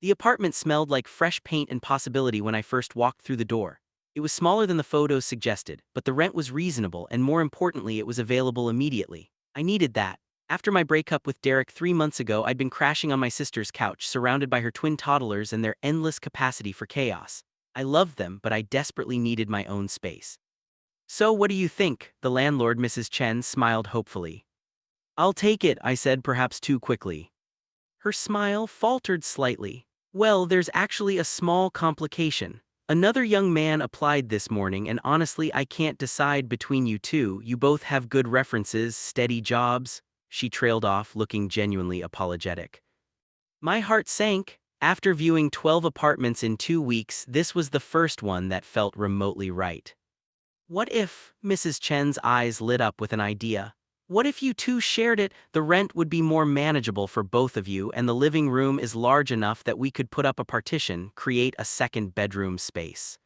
The apartment smelled like fresh paint and possibility when I first walked through the door. It was smaller than the photos suggested, but the rent was reasonable and more importantly it was available immediately. I needed that. After my breakup with Derek 3 months ago, I'd been crashing on my sister's couch, surrounded by her twin toddlers and their endless capacity for chaos. I loved them, but I desperately needed my own space. "So what do you think?" the landlord, Mrs. Chen, smiled hopefully. "I'll take it," I said, perhaps too quickly. Her smile faltered slightly. "Well, there's actually a small complication. Another young man applied this morning, and honestly, I can't decide between you two. You both have good references, steady jobs." She trailed off, looking genuinely apologetic. My heart sank. After viewing 12 apartments in 2 weeks, this was the first one that felt remotely right. "What if?" Mrs. Chen's eyes lit up with an idea. "What if you two shared it? The rent would be more manageable for both of you, and the living room is large enough that we could put up a partition, create a second bedroom space."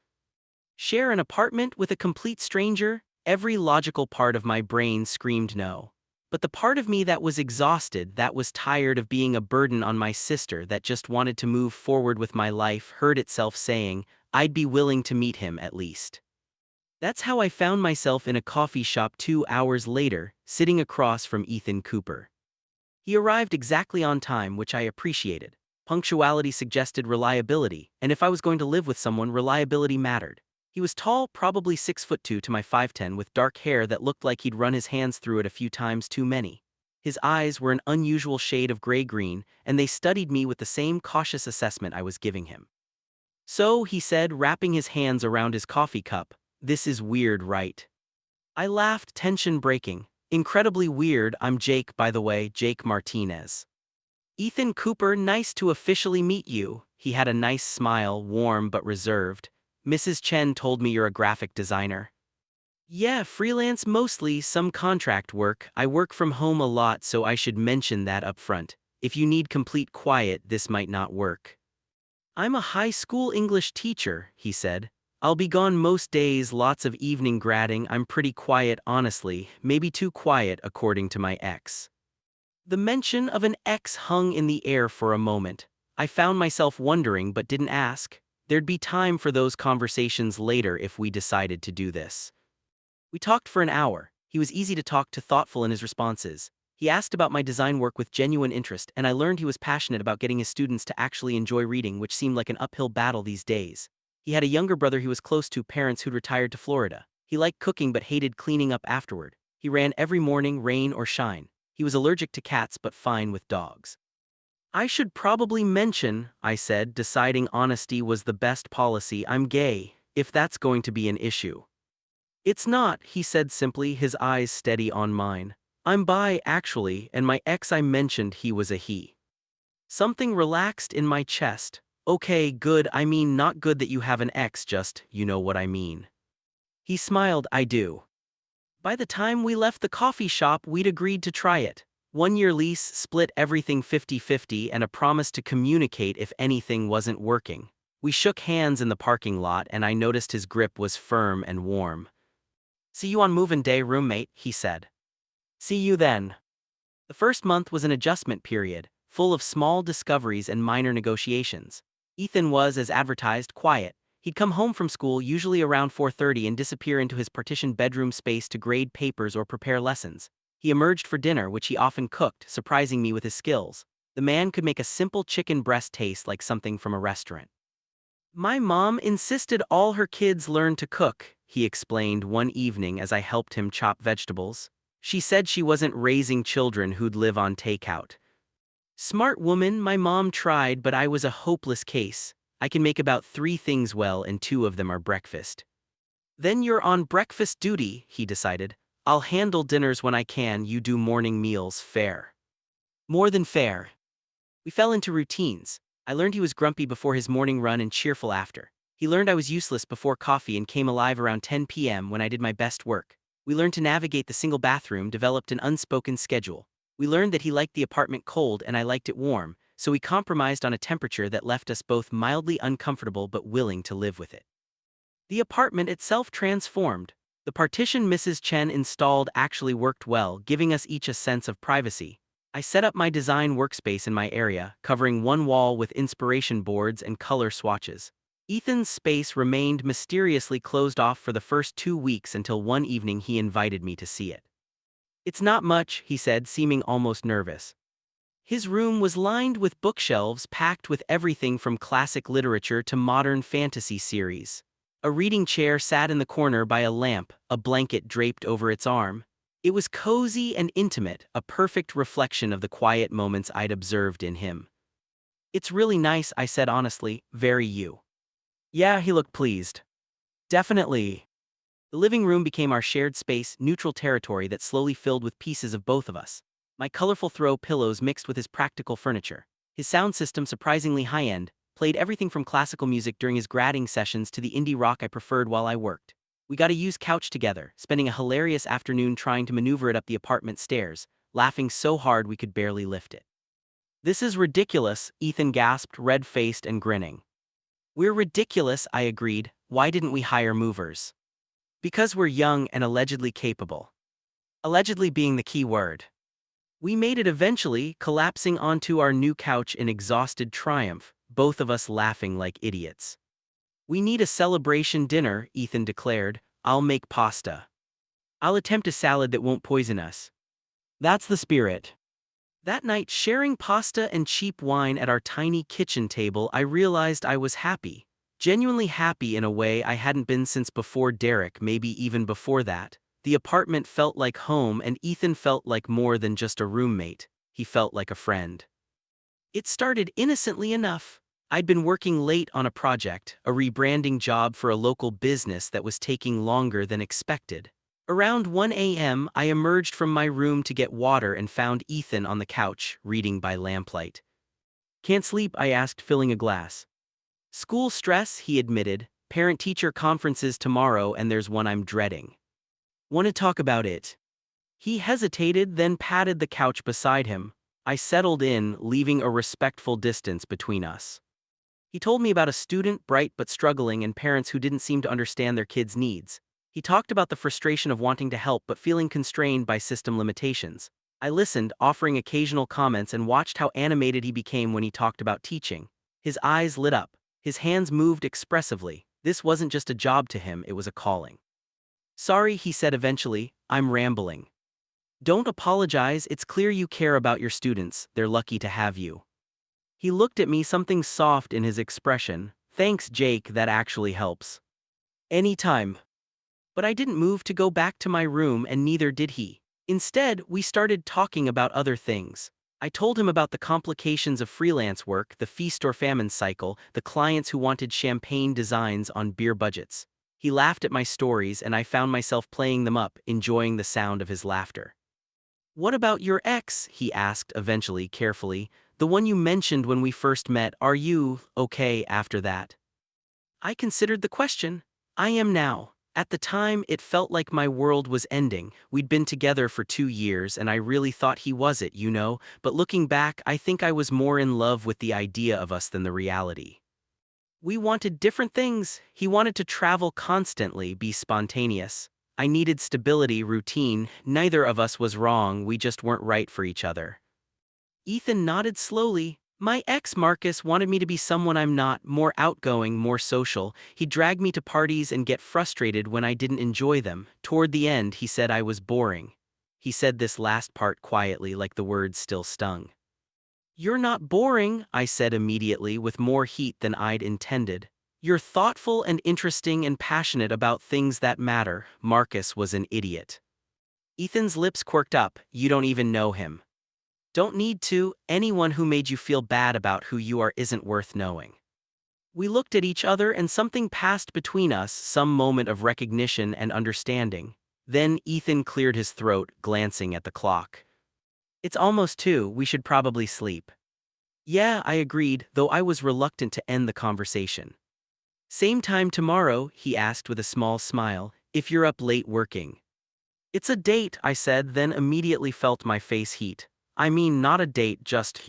Share an apartment with a complete stranger? Every logical part of my brain screamed no. But the part of me that was exhausted, that was tired of being a burden on my sister, that just wanted to move forward with my life, heard itself saying, I'd be willing to meet him at least. That's how I found myself in a coffee shop 2 hours later, sitting across from Ethan Cooper. He arrived exactly on time, which I appreciated. Punctuality suggested reliability, and if I was going to live with someone, reliability mattered. He was tall, probably 6'2" to my 5'10", with dark hair that looked like he'd run his hands through it a few times too many. His eyes were an unusual shade of gray-green, and they studied me with the same cautious assessment I was giving him. "So," he said, wrapping his hands around his coffee cup, "this is weird, right?" I laughed, tension breaking. "Incredibly weird. I'm Jake, by the way, Jake Martinez." "Ethan Cooper, nice to officially meet you." He had a nice smile, warm but reserved. "Mrs. Chen told me you're a graphic designer." "Yeah, freelance mostly, some contract work. I work from home a lot, so I should mention that up front. If you need complete quiet, this might not work." "I'm a high school English teacher," he said. "I'll be gone most days, lots of evening grading. I'm pretty quiet, honestly, maybe too quiet according to my ex." The mention of an ex hung in the air for a moment. I found myself wondering but didn't ask. There'd be time for those conversations later if we decided to do this. We talked for an hour. He was easy to talk to, thoughtful in his responses. He asked about my design work with genuine interest, and I learned he was passionate about getting his students to actually enjoy reading, which seemed like an uphill battle these days. He had a younger brother he was close to, parents who'd retired to Florida. He liked cooking but hated cleaning up afterward. He ran every morning, rain or shine. He was allergic to cats but fine with dogs. "I should probably mention," I said, deciding honesty was the best policy, "I'm gay, if that's going to be an issue." "It's not," he said simply, his eyes steady on mine. "I'm bi, actually, and my ex, I mentioned he was a he." Something relaxed in my chest. "Okay, good. I mean, not good that you have an ex, just, you know what I mean." He smiled. "I do." By the time we left the coffee shop, we'd agreed to try it. 1-year lease, split everything 50-50, and a promise to communicate if anything wasn't working. We shook hands in the parking lot, and I noticed his grip was firm and warm. "See you on move-in day, roommate," he said. "See you then." The first month was an adjustment period, full of small discoveries and minor negotiations. Ethan was, as advertised, quiet. He'd come home from school usually around 4:30 and disappear into his partitioned bedroom space to grade papers or prepare lessons. He emerged for dinner, which he often cooked, surprising me with his skills. The man could make a simple chicken breast taste like something from a restaurant. "My mom insisted all her kids learn to cook," he explained one evening as I helped him chop vegetables. "She said she wasn't raising children who'd live on takeout." Smart woman, my mom tried, but I was a hopeless case. I can make about 3 things well, and 2 of them are breakfast. "Then you're on breakfast duty," he decided. "I'll handle dinners when I can, you do morning meals. Fair." More than fair. We fell into routines. I learned he was grumpy before his morning run and cheerful after. He learned I was useless before coffee and came alive around 10 p.m. when I did my best work. We learned to navigate the single bathroom, developed an unspoken schedule. We learned that he liked the apartment cold and I liked it warm, so we compromised on a temperature that left us both mildly uncomfortable but willing to live with it. The apartment itself transformed. The partition Mrs. Chen installed actually worked well, giving us each a sense of privacy. I set up my design workspace in my area, covering one wall with inspiration boards and color swatches. Ethan's space remained mysteriously closed off for the first 2 weeks until one evening he invited me to see it. "It's not much," he said, seeming almost nervous. His room was lined with bookshelves packed with everything from classic literature to modern fantasy series. A reading chair sat in the corner by a lamp, a blanket draped over its arm. It was cozy and intimate, a perfect reflection of the quiet moments I'd observed in him. "It's really nice," I said honestly, "very you." "Yeah," he looked pleased. "Definitely." The living room became our shared space, neutral territory that slowly filled with pieces of both of us. My colorful throw pillows mixed with his practical furniture. His sound system, surprisingly high-end, played everything from classical music during his grading sessions to the indie rock I preferred while I worked. We got a used couch together, spending a hilarious afternoon trying to maneuver it up the apartment stairs, laughing so hard we could barely lift it. "This is ridiculous," Ethan gasped, red-faced and grinning. "We're ridiculous," I agreed. "Why didn't we hire movers?" "Because we're young and allegedly capable." Allegedly being the key word. We made it eventually, collapsing onto our new couch in exhausted triumph, both of us laughing like idiots. "We need a celebration dinner," Ethan declared. "I'll make pasta. I'll attempt a salad that won't poison us." "That's the spirit." That night, sharing pasta and cheap wine at our tiny kitchen table, I realized I was happy. Genuinely happy in a way I hadn't been since before Derek, maybe even before that. The apartment felt like home, and Ethan felt like more than just a roommate. He felt like a friend. It started innocently enough. I'd been working late on a project, a rebranding job for a local business that was taking longer than expected. Around 1 a.m., I emerged from my room to get water and found Ethan on the couch, reading by lamplight. "Can't sleep?" I asked, filling a glass. "School stress," he admitted. "Parent-teacher conferences tomorrow, and there's one I'm dreading." "Want to talk about it?" He hesitated, then patted the couch beside him. I settled in, leaving a respectful distance between us. He told me about a student, bright but struggling, and parents who didn't seem to understand their kids' needs. He talked about the frustration of wanting to help but feeling constrained by system limitations. I listened, offering occasional comments, and watched how animated he became when he talked about teaching. His eyes lit up. His hands moved expressively. This wasn't just a job to him, it was a calling. "Sorry," he said eventually, "I'm rambling." "Don't apologize, it's clear you care about your students, they're lucky to have you." He looked at me, something soft in his expression. "Thanks, Jake, that actually helps." "Anytime." But I didn't move to go back to my room, and neither did he. Instead, we started talking about other things. I told him about the complications of freelance work, the feast or famine cycle, the clients who wanted champagne designs on beer budgets. He laughed at my stories, and I found myself playing them up, enjoying the sound of his laughter. "What about your ex?" he asked eventually, carefully. "The one you mentioned when we first met. Are you okay after that?" I considered the question. I am now. At the time, it felt like my world was ending. We'd been together for 2 years, and I really thought he was it, but looking back, I think I was more in love with the idea of us than the reality. We wanted different things. He wanted to travel constantly, be spontaneous. I needed stability, routine. Neither of us was wrong, we just weren't right for each other. Ethan nodded slowly. "My ex Marcus wanted me to be someone I'm not, more outgoing, more social. He'd drag me to parties and get frustrated when I didn't enjoy them. Toward the end, he said I was boring." He said this last part quietly, like the words still stung. "You're not boring," I said immediately, with more heat than I'd intended. "You're thoughtful and interesting and passionate about things that matter." Marcus was an idiot. Ethan's lips quirked up. "You don't even know him." "Don't need to. Anyone who made you feel bad about who you are isn't worth knowing." We looked at each other, and something passed between us, some moment of recognition and understanding. Then Ethan cleared his throat, glancing at the clock. "It's almost 2, we should probably sleep." "Yeah," I agreed, though I was reluctant to end the conversation. "Same time tomorrow?" he asked with a small smile, "if you're up late working." "It's a date," I said, then immediately felt my face heat. "I mean, not a date, just.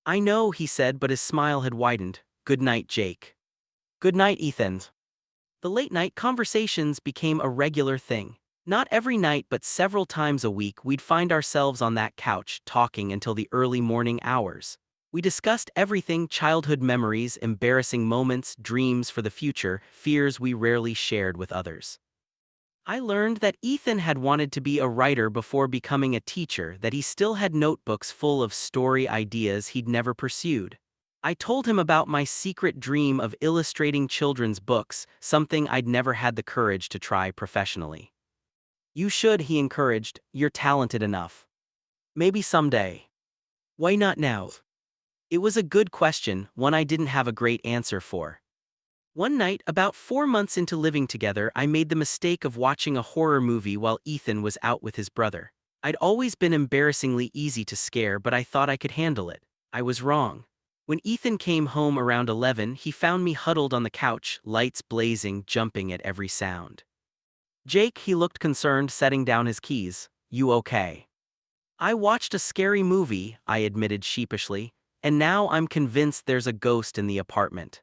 "I know," he said, but his smile had widened. "Good night, Jake." "Good night, Ethan." The late-night conversations became a regular thing. Not every night, but several times a week, we'd find ourselves on that couch talking until the early morning hours. We discussed everything: childhood memories, embarrassing moments, dreams for the future, fears we rarely shared with others. I learned that Ethan had wanted to be a writer before becoming a teacher, that he still had notebooks full of story ideas he'd never pursued. I told him about my secret dream of illustrating children's books, something I'd never had the courage to try professionally. "You should," he encouraged. "You're talented enough. Maybe someday." "Why not now?" It was a good question, one I didn't have a great answer for. One night, about 4 months into living together, I made the mistake of watching a horror movie while Ethan was out with his brother. I'd always been embarrassingly easy to scare, but I thought I could handle it. I was wrong. When Ethan came home around 11, he found me huddled on the couch, lights blazing, jumping at every sound. "Jake," he looked concerned, setting down his keys. "You okay?" "I watched a scary movie," I admitted sheepishly, "and now I'm convinced there's a ghost in the apartment."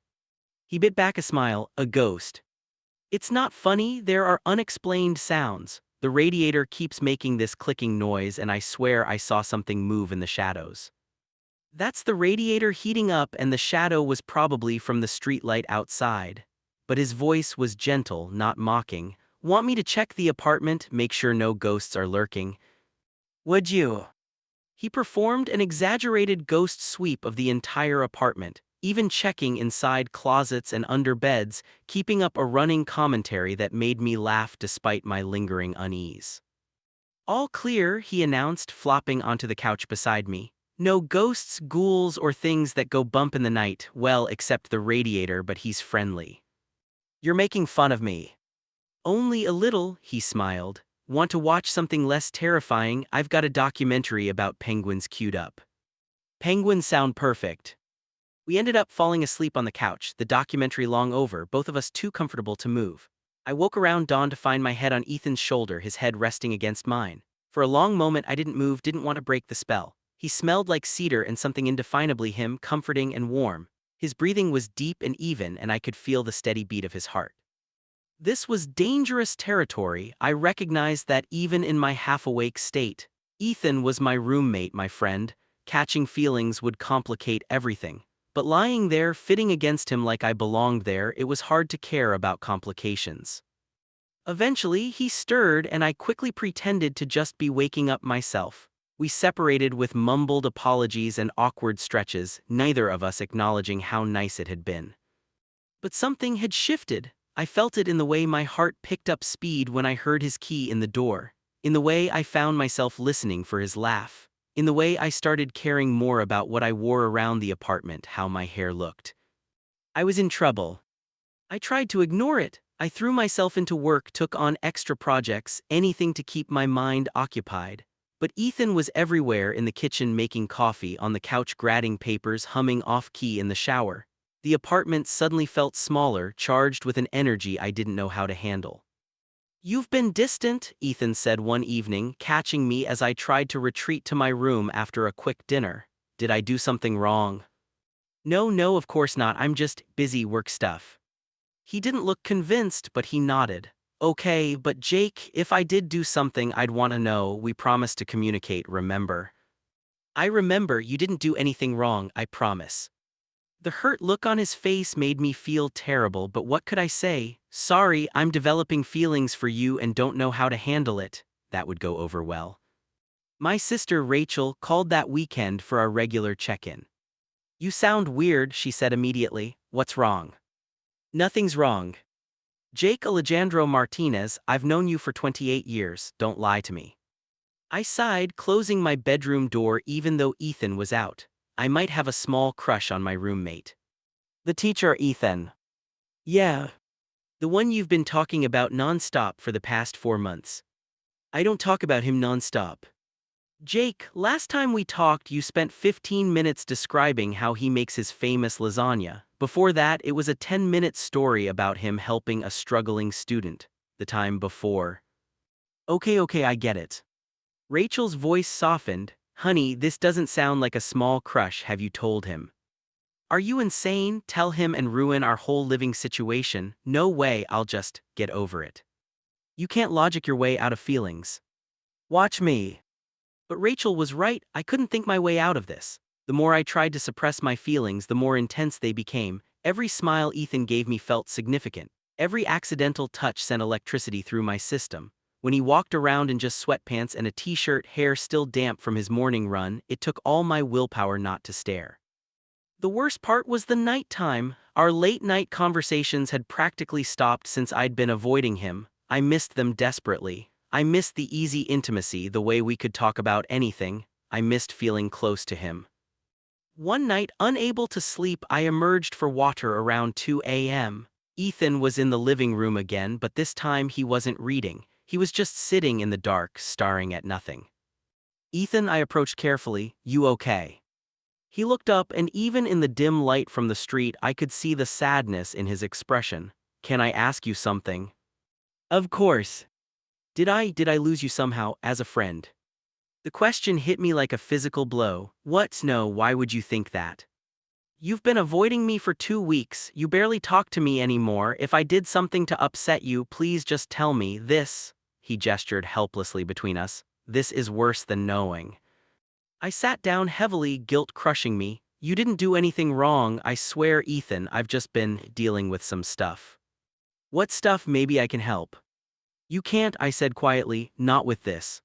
He bit back a smile. "A ghost? It's not funny, there are unexplained sounds. The radiator keeps making this clicking noise, and I swear I saw something move in the shadows." "That's the radiator heating up, and the shadow was probably from the streetlight outside." But his voice was gentle, not mocking. "Want me to check the apartment, make sure no ghosts are lurking?" "Would you?" He performed an exaggerated ghost sweep of the entire apartment, even checking inside closets and under beds, keeping up a running commentary that made me laugh despite my lingering unease. "All clear," he announced, flopping onto the couch beside me. "No ghosts, ghouls, or things that go bump in the night, well, except the radiator, but he's friendly." "You're making fun of me." "Only a little," he smiled. "Want to watch something less terrifying? I've got a documentary about penguins queued up." "Penguins sound perfect." We ended up falling asleep on the couch, the documentary long over, both of us too comfortable to move. I woke around dawn to find my head on Ethan's shoulder, his head resting against mine. For a long moment I didn't move, didn't want to break the spell. He smelled like cedar and something indefinably him, comforting and warm. His breathing was deep and even, and I could feel the steady beat of his heart. This was dangerous territory. I recognized that even in my half-awake state. Ethan was my roommate, my friend. Catching feelings would complicate everything. But lying there, fitting against him like I belonged there, it was hard to care about complications. Eventually, he stirred, and I quickly pretended to just be waking up myself. We separated with mumbled apologies and awkward stretches, neither of us acknowledging how nice it had been. But something had shifted. I felt it in the way my heart picked up speed when I heard his key in the door, in the way I found myself listening for his laugh, in the way I started caring more about what I wore around the apartment, how my hair looked. I was in trouble. I tried to ignore it. I threw myself into work, took on extra projects, anything to keep my mind occupied. But Ethan was everywhere: in the kitchen making coffee, on the couch grading papers, humming off-key in the shower. The apartment suddenly felt smaller, charged with an energy I didn't know how to handle. "You've been distant," Ethan said one evening, catching me as I tried to retreat to my room after a quick dinner. "Did I do something wrong?" "No, no, of course not. I'm just busy, work stuff." He didn't look convinced, but he nodded. "Okay, but Jake, if I did do something, I'd want to know. We promised to communicate, remember?" "I remember. You didn't do anything wrong, I promise." The hurt look on his face made me feel terrible, but what could I say? "Sorry, I'm developing feelings for you and don't know how to handle it." That would go over well. My sister Rachel called that weekend for our regular check-in. "You sound weird," she said immediately. "What's wrong?" "Nothing's wrong. Jake Alejandro Martinez, I've known you for 28 years, don't lie to me." I sighed, closing my bedroom door even though Ethan was out. I might have a small crush on my roommate. "The teacher, Ethan." "Yeah. The one you've been talking about nonstop for the past 4 months." "I don't talk about him nonstop." "Jake, last time we talked you spent 15 minutes describing how he makes his famous lasagna. Before that, it was a 10-minute story about him helping a struggling student. The time before." Okay, I get it." Rachel's voice softened. "Honey, this doesn't sound like a small crush. Have you told him?" "Are you insane? Tell him and ruin our whole living situation? No way, I'll just get over it." You can't logic your way out of feelings. Watch me. But Rachel was right, I couldn't think my way out of this. The more I tried to suppress my feelings, the more intense they became. Every smile Ethan gave me felt significant. Every accidental touch sent electricity through my system. When he walked around in just sweatpants and a t-shirt, hair still damp from his morning run, it took all my willpower not to stare. The worst part was the nighttime. Our late-night conversations had practically stopped since I'd been avoiding him. I missed them desperately. I missed the easy intimacy, the way we could talk about anything. I missed feeling close to him. One night, unable to sleep, I emerged for water around 2 a.m. Ethan was in the living room again, but this time he wasn't reading. He was just sitting in the dark, staring at nothing. Ethan, I approached carefully. You okay? He looked up, and even in the dim light from the street, I could see the sadness in his expression. Can I ask you something? Of course. Did I lose you somehow, as a friend? The question hit me like a physical blow. What? No, why would you think that? You've been avoiding me for 2 weeks, you barely talk to me anymore. If I did something to upset you, please just tell me. This, he gestured helplessly between us, this is worse than knowing. I sat down heavily, guilt crushing me. You didn't do anything wrong, I swear, Ethan, I've just been dealing with some stuff. What stuff? Maybe I can help. You can't, I said quietly, not with this.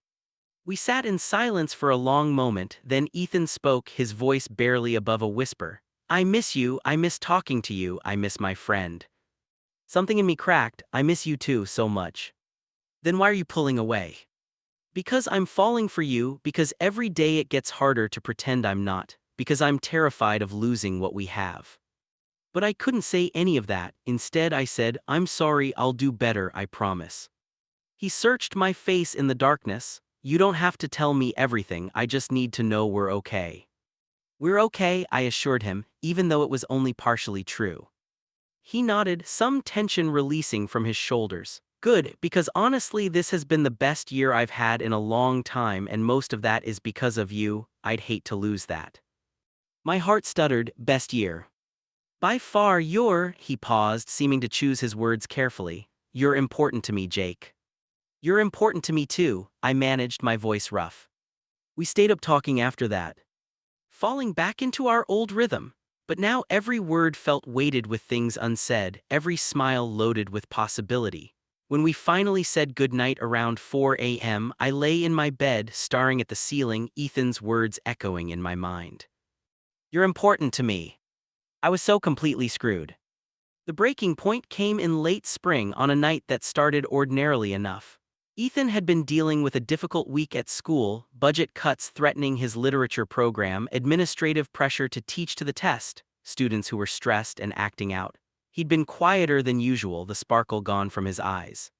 We sat in silence for a long moment, then Ethan spoke, his voice barely above a whisper. I miss you, I miss talking to you, I miss my friend. Something in me cracked, I miss you too so much. Then why are you pulling away? Because I'm falling for you, because every day it gets harder to pretend I'm not, because I'm terrified of losing what we have. But I couldn't say any of that. Instead I said, I'm sorry, I'll do better, I promise. He searched my face in the darkness. You don't have to tell me everything, I just need to know we're okay. We're okay, I assured him, even though it was only partially true. He nodded, some tension releasing from his shoulders. Good, because honestly this has been the best year I've had in a long time, and most of that is because of you. I'd hate to lose that. My heart stuttered. Best year. By far. He paused, seeming to choose his words carefully. You're important to me, Jake. You're important to me too, I managed, my voice rough. We stayed up talking after that, falling back into our old rhythm. But now every word felt weighted with things unsaid, every smile loaded with possibility. When we finally said goodnight around 4 a.m., I lay in my bed, staring at the ceiling, Ethan's words echoing in my mind. You're important to me. I was so completely screwed. The breaking point came in late spring on a night that started ordinarily enough. Ethan had been dealing with a difficult week at school, budget cuts threatening his literature program, administrative pressure to teach to the test, students who were stressed and acting out. He'd been quieter than usual, the sparkle gone from his eyes.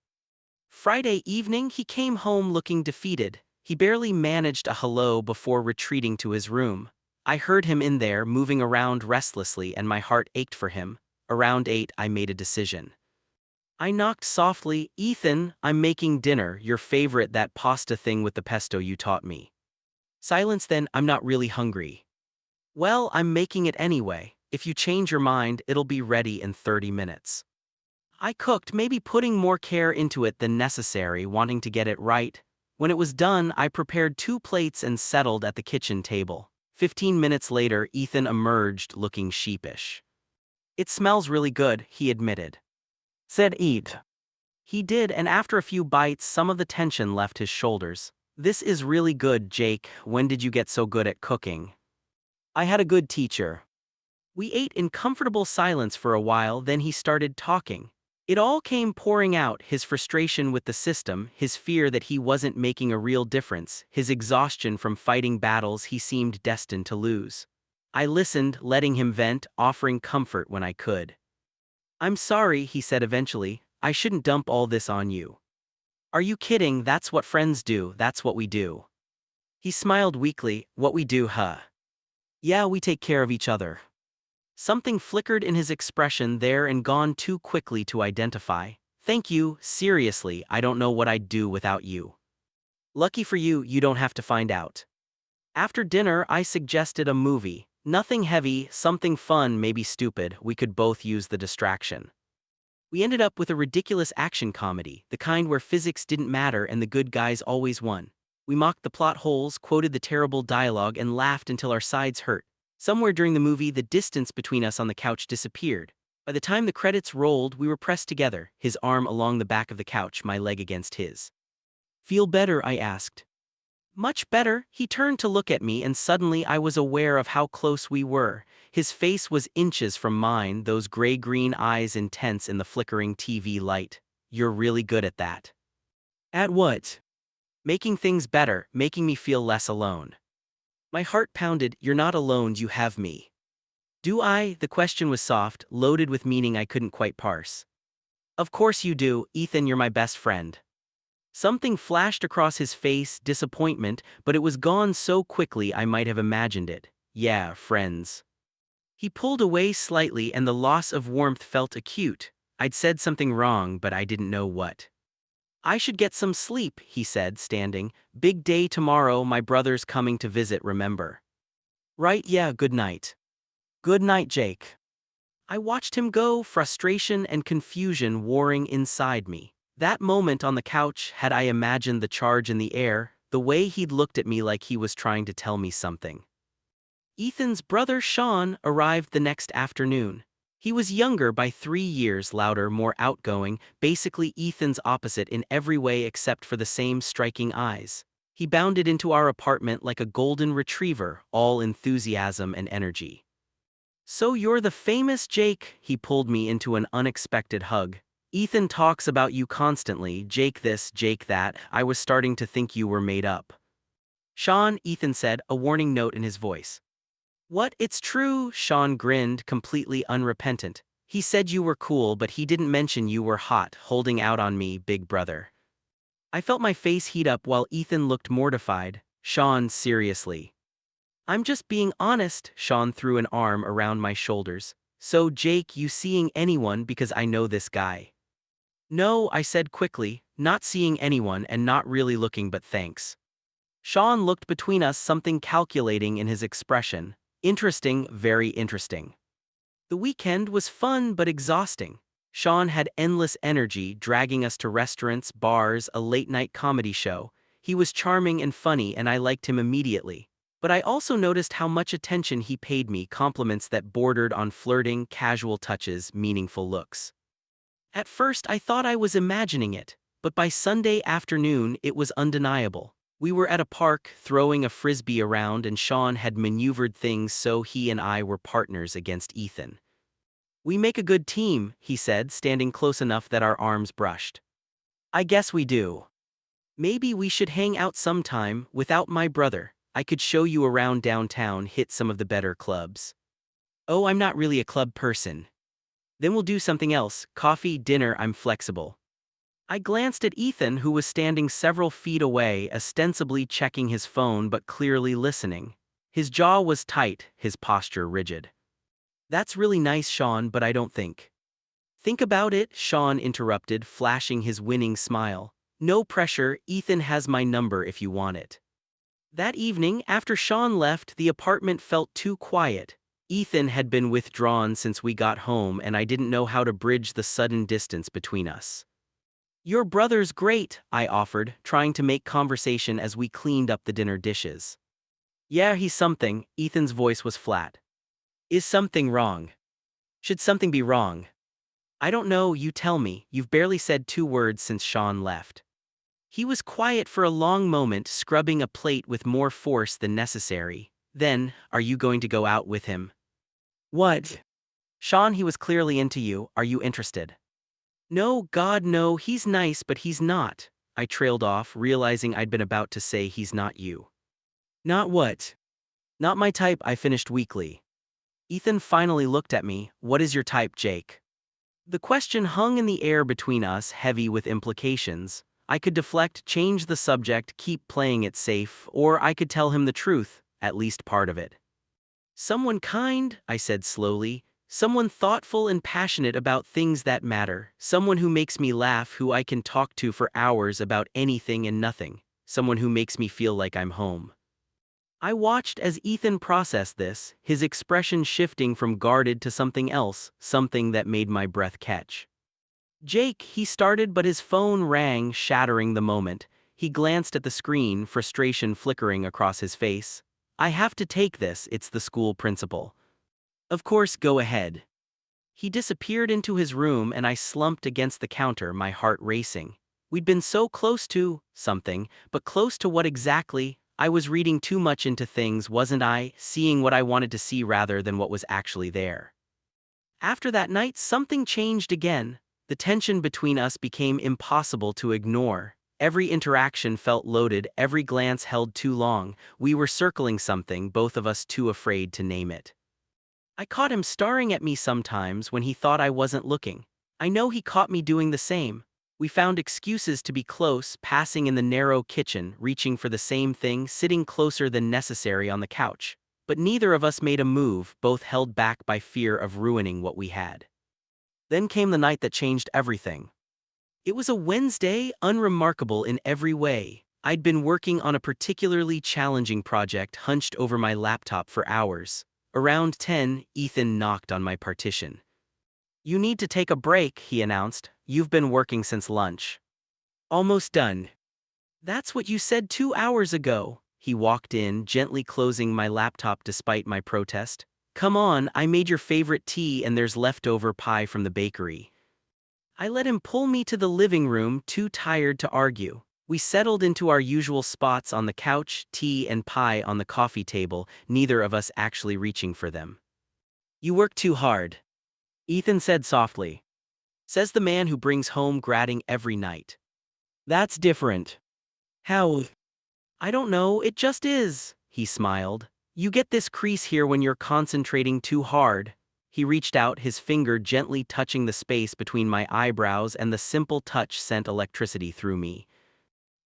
Friday evening, he came home looking defeated. He barely managed a hello before retreating to his room. I heard him in there, moving around restlessly, and my heart ached for him. Around 8, I made a decision. I knocked softly. Ethan, I'm making dinner, your favorite, that pasta thing with the pesto you taught me. Silence. Then, I'm not really hungry. Well, I'm making it anyway. If you change your mind, it'll be ready in 30 minutes. I cooked, maybe putting more care into it than necessary, wanting to get it right. When it was done, I prepared 2 plates and settled at the kitchen table. 15 minutes later, Ethan emerged looking sheepish. It smells really good, he admitted. Said eat. He did, and after a few bites, some of the tension left his shoulders. This is really good, Jake. When did you get so good at cooking? I had a good teacher. We ate in comfortable silence for a while, then he started talking. It all came pouring out, his frustration with the system, his fear that he wasn't making a real difference, his exhaustion from fighting battles he seemed destined to lose. I listened, letting him vent, offering comfort when I could. I'm sorry, he said eventually, I shouldn't dump all this on you. Are you kidding? That's what friends do, that's what we do. He smiled weakly. What we do, huh? Yeah, we take care of each other. Something flickered in his expression there and gone too quickly to identify. Thank you, seriously, I don't know what I'd do without you. Lucky for you, you don't have to find out. After dinner, I suggested a movie. Nothing heavy, something fun, maybe stupid, we could both use the distraction. We ended up with a ridiculous action comedy, the kind where physics didn't matter and the good guys always won. We mocked the plot holes, quoted the terrible dialogue, and laughed until our sides hurt. Somewhere during the movie, the distance between us on the couch disappeared. By the time the credits rolled, we were pressed together, his arm along the back of the couch, my leg against his. "Feel better?" I asked. "Much better." He turned to look at me, and suddenly I was aware of how close we were. His face was inches from mine, those gray-green eyes intense in the flickering TV light. "You're really good at that." "At what?" "Making things better, making me feel less alone." My heart pounded. "You're not alone, you have me." "Do I?" The question was soft, loaded with meaning I couldn't quite parse. "Of course you do, Ethan, you're my best friend." Something flashed across his face, disappointment, but it was gone so quickly I might have imagined it. "Yeah, friends." He pulled away slightly and the loss of warmth felt acute. I'd said something wrong, but I didn't know what. "I should get some sleep," he said, standing. "Big day tomorrow, my brother's coming to visit, remember?" "Right, yeah, good night." "Good night, Jake." I watched him go, frustration and confusion warring inside me. That moment on the couch, had I imagined the charge in the air, the way he'd looked at me like he was trying to tell me something. Ethan's brother Sean arrived the next afternoon. He was younger by 3 years, louder, more outgoing, basically Ethan's opposite in every way except for the same striking eyes. He bounded into our apartment like a golden retriever, all enthusiasm and energy. "So you're the famous Jake," he pulled me into an unexpected hug. "Ethan talks about you constantly, Jake this, Jake that. I was starting to think you were made up." "Sean," Ethan said, a warning note in his voice. "What? It's true," Sean grinned, completely unrepentant. "He said you were cool, but he didn't mention you were hot, holding out on me, big brother." I felt my face heat up while Ethan looked mortified. "Sean, seriously." "I'm just being honest," Sean threw an arm around my shoulders. "So, Jake, you seeing anyone because I know this guy?" "No," I said quickly, "not seeing anyone and not really looking, but thanks." Sean looked between us, something calculating in his expression. "Interesting, very interesting." The weekend was fun but exhausting. Sean had endless energy, dragging us to restaurants, bars, a late-night comedy show. He was charming and funny and I liked him immediately. But I also noticed how much attention he paid me, compliments that bordered on flirting, casual touches, meaningful looks. At first I thought I was imagining it, but by Sunday afternoon it was undeniable. We were at a park, throwing a frisbee around, and Sean had maneuvered things so he and I were partners against Ethan. "We make a good team," he said, standing close enough that our arms brushed. "I guess we do. Maybe we should hang out sometime, without my brother. I could show you around downtown, hit some of the better clubs." "Oh, I'm not really a club person." "Then we'll do something else, coffee, dinner, I'm flexible." I glanced at Ethan, who was standing several feet away, ostensibly checking his phone but clearly listening. His jaw was tight, his posture rigid. "That's really nice, Sean, but I don't think." "Think about it," Sean interrupted, flashing his winning smile. "No pressure, Ethan has my number if you want it." That evening, after Sean left, the apartment felt too quiet. Ethan had been withdrawn since we got home, and I didn't know how to bridge the sudden distance between us. "Your brother's great," I offered, trying to make conversation as we cleaned up the dinner dishes. "Yeah, he's something," Ethan's voice was flat. "Is something wrong? Should something be wrong?" "I don't know, you tell me. You've barely said 2 words since Sean left." He was quiet for a long moment, scrubbing a plate with more force than necessary. Then, "Are you going to go out with him?" "What?" "Sean, he was clearly into you. Are you interested?" "No, God no, he's nice but he's not." I trailed off, realizing I'd been about to say he's not you. "Not what?" "Not my type," I finished weakly. Ethan finally looked at me. "What is your type, Jake?" The question hung in the air between us, heavy with implications. I could deflect, change the subject, keep playing it safe, or I could tell him the truth, at least part of it. "Someone kind," I said slowly. "Someone thoughtful and passionate about things that matter. Someone who makes me laugh, who I can talk to for hours about anything and nothing. Someone who makes me feel like I'm home." I watched as Ethan processed this, his expression shifting from guarded to something else, something that made my breath catch. Jake, he started, but his phone rang, shattering the moment. He glanced at the screen, frustration flickering across his face. I have to take this, it's the school principal. Of course, go ahead. He disappeared into his room and I slumped against the counter, my heart racing. We'd been so close to something, but close to what exactly? I was reading too much into things, wasn't I? Seeing what I wanted to see rather than what was actually there. After that night, something changed again. The tension between us became impossible to ignore. Every interaction felt loaded, every glance held too long. We were circling something, both of us too afraid to name it. I caught him staring at me sometimes when he thought I wasn't looking. I know he caught me doing the same. We found excuses to be close, passing in the narrow kitchen, reaching for the same thing, sitting closer than necessary on the couch. But neither of us made a move, both held back by fear of ruining what we had. Then came the night that changed everything. It was a Wednesday, unremarkable in every way. I'd been working on a particularly challenging project, hunched over my laptop for hours. Around 10, Ethan knocked on my partition. You need to take a break, he announced. You've been working since lunch. Almost done. That's what you said 2 hours ago. He walked in, gently closing my laptop despite my protest. Come on, I made your favorite tea and there's leftover pie from the bakery. I let him pull me to the living room, too tired to argue. We settled into our usual spots on the couch, tea and pie on the coffee table, neither of us actually reaching for them. You work too hard, Ethan said softly. Says the man who brings home gratting every night. That's different. How? I don't know, it just is, he smiled. You get this crease here when you're concentrating too hard. He reached out, his finger gently touching the space between my eyebrows, and the simple touch sent electricity through me.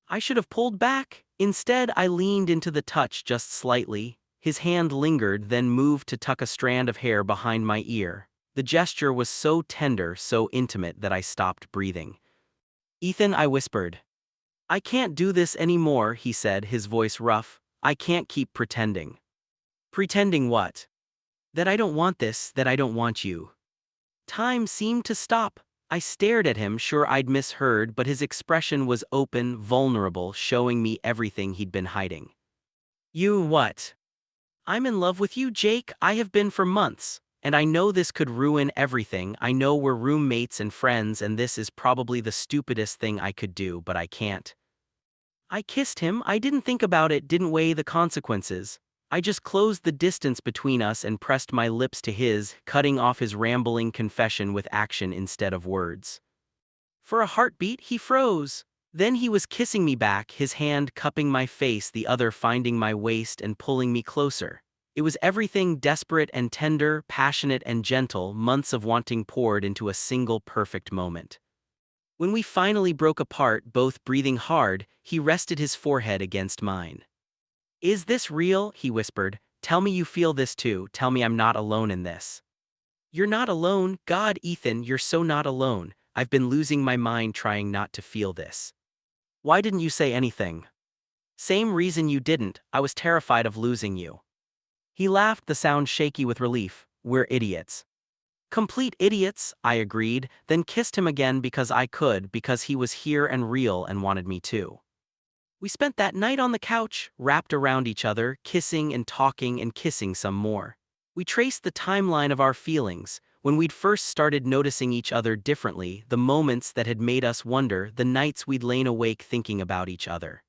I should have pulled back. Instead, I leaned into the touch just slightly. His hand lingered, then moved to tuck a strand of hair behind my ear. The gesture was so tender, so intimate that I stopped breathing. Ethan, I whispered. I can't do this anymore, he said, his voice rough. I can't keep pretending. Pretending what? That I don't want this, that I don't want you. Time seemed to stop. I stared at him, sure I'd misheard, but his expression was open, vulnerable, showing me everything he'd been hiding. You what? I'm in love with you, Jake. I have been for months. And I know this could ruin everything. I know we're roommates and friends, and this is probably the stupidest thing I could do, but I can't. I kissed him. I didn't think about it, didn't weigh the consequences. I just closed the distance between us and pressed my lips to his, cutting off his rambling confession with action instead of words. For a heartbeat, he froze. Then he was kissing me back, his hand cupping my face, the other finding my waist and pulling me closer. It was everything desperate and tender, passionate and gentle, months of wanting poured into a single perfect moment. When we finally broke apart, both breathing hard, he rested his forehead against mine. Is this real? He whispered. Tell me you feel this too. Tell me I'm not alone in this. You're not alone. God, Ethan, you're so not alone. I've been losing my mind trying not to feel this. Why didn't you say anything? Same reason you didn't. I was terrified of losing you. He laughed, the sound shaky with relief. We're idiots. Complete idiots, I agreed, then kissed him again because I could, because he was here and real and wanted me too. We spent that night on the couch, wrapped around each other, kissing and talking and kissing some more. We traced the timeline of our feelings, when we'd first started noticing each other differently, the moments that had made us wonder, the nights we'd lain awake thinking about each other.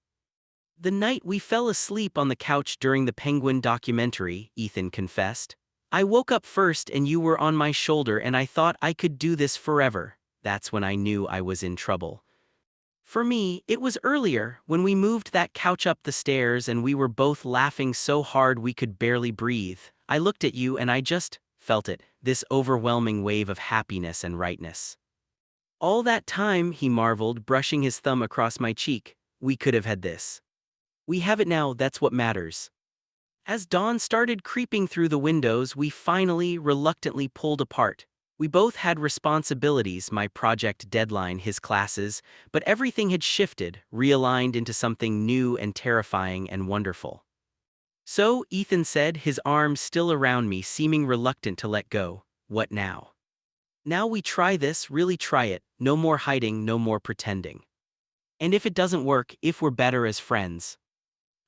The night we fell asleep on the couch during the Penguin documentary, Ethan confessed. I woke up first and you were on my shoulder and I thought I could do this forever. That's when I knew I was in trouble. For me, it was earlier, when we moved that couch up the stairs and we were both laughing so hard we could barely breathe. I looked at you and I just felt it, this overwhelming wave of happiness and rightness. All that time, he marveled, brushing his thumb across my cheek, we could have had this. We have it now, that's what matters. As dawn started creeping through the windows, we finally, reluctantly pulled apart. We both had responsibilities, my project deadline, his classes, but everything had shifted, realigned into something new and terrifying and wonderful. So, Ethan said, his arms still around me, seeming reluctant to let go, what now? Now we try this, really try it, no more hiding, no more pretending. And if it doesn't work, if we're better as friends.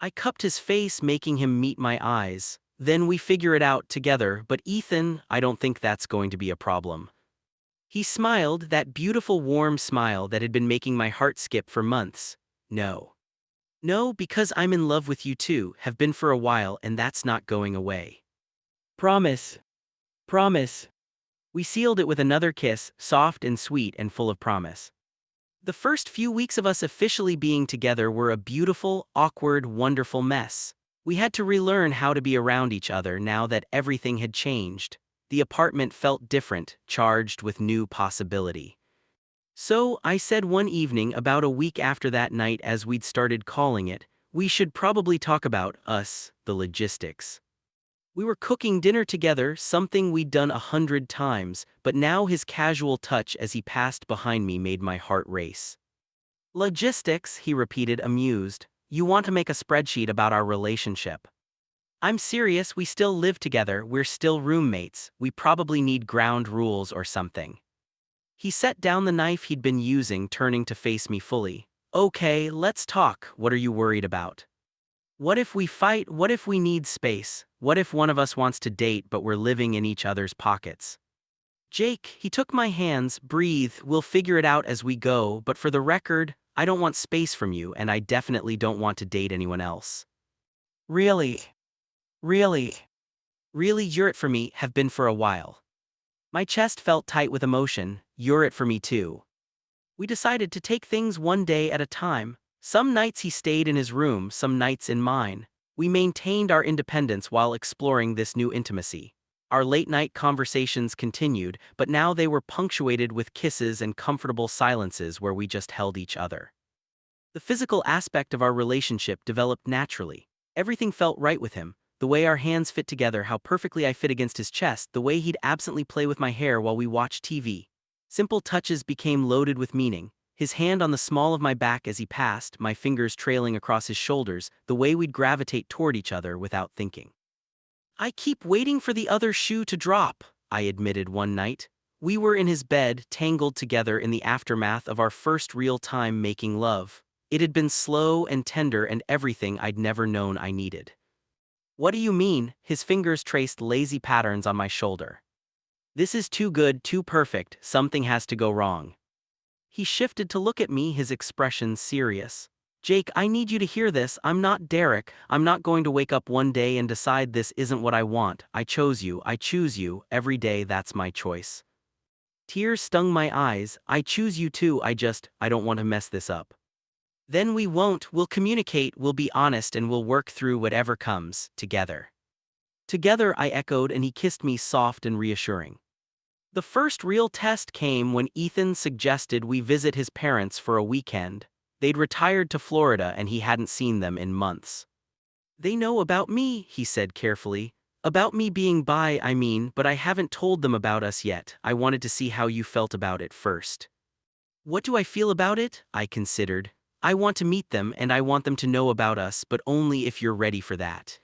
I cupped his face, making him meet my eyes. Then we figure it out together, but Ethan, I don't think that's going to be a problem. He smiled, that beautiful warm smile that had been making my heart skip for months. No. No, because I'm in love with you too, have been for a while, and that's not going away. Promise. Promise. We sealed it with another kiss, soft and sweet and full of promise. The first few weeks of us officially being together were a beautiful, awkward, wonderful mess. We had to relearn how to be around each other now that everything had changed. The apartment felt different, charged with new possibility. So, I said one evening about a week after that night as we'd started calling it, we should probably talk about us, the logistics. We were cooking dinner together, something we'd done 100 times, but now his casual touch as he passed behind me made my heart race. Logistics, he repeated, amused. You want to make a spreadsheet about our relationship. I'm serious, we still live together, we're still roommates, we probably need ground rules or something. He set down the knife he'd been using, turning to face me fully. Okay, let's talk, what are you worried about? What if we fight? What if we need space? What if one of us wants to date but we're living in each other's pockets? Jake, he took my hands, breathe, we'll figure it out as we go, but for the record, I don't want space from you and I definitely don't want to date anyone else. Really? Really? Really, you're it for me, have been for a while. My chest felt tight with emotion, you're it for me too. We decided to take things one day at a time. Some nights he stayed in his room, some nights in mine. We maintained our independence while exploring this new intimacy. Our late-night conversations continued, but now they were punctuated with kisses and comfortable silences where we just held each other. The physical aspect of our relationship developed naturally. Everything felt right with him. The way our hands fit together, how perfectly I fit against his chest, the way he'd absently play with my hair while we watched TV. Simple touches became loaded with meaning. His hand on the small of my back as he passed, my fingers trailing across his shoulders, the way we'd gravitate toward each other without thinking. I keep waiting for the other shoe to drop, I admitted one night. We were in his bed, tangled together in the aftermath of our first real time making love. It had been slow and tender and everything I'd never known I needed. What do you mean? His fingers traced lazy patterns on my shoulder. This is too good, too perfect, something has to go wrong. He shifted to look at me, his expression serious. Jake, I need you to hear this, I'm not Derek, I'm not going to wake up one day and decide this isn't what I want, I chose you, I choose you, every day that's my choice. Tears stung my eyes, I choose you too, I don't want to mess this up. Then we won't, we'll communicate, we'll be honest and we'll work through whatever comes, together. Together, I echoed and he kissed me soft and reassuring. The first real test came when Ethan suggested we visit his parents for a weekend. They'd retired to Florida and he hadn't seen them in months. They know about me, he said carefully. About me being bi, I mean, but I haven't told them about us yet. I wanted to see how you felt about it first. What do I feel about it? I considered. I want to meet them and I want them to know about us, but only if you're ready for that.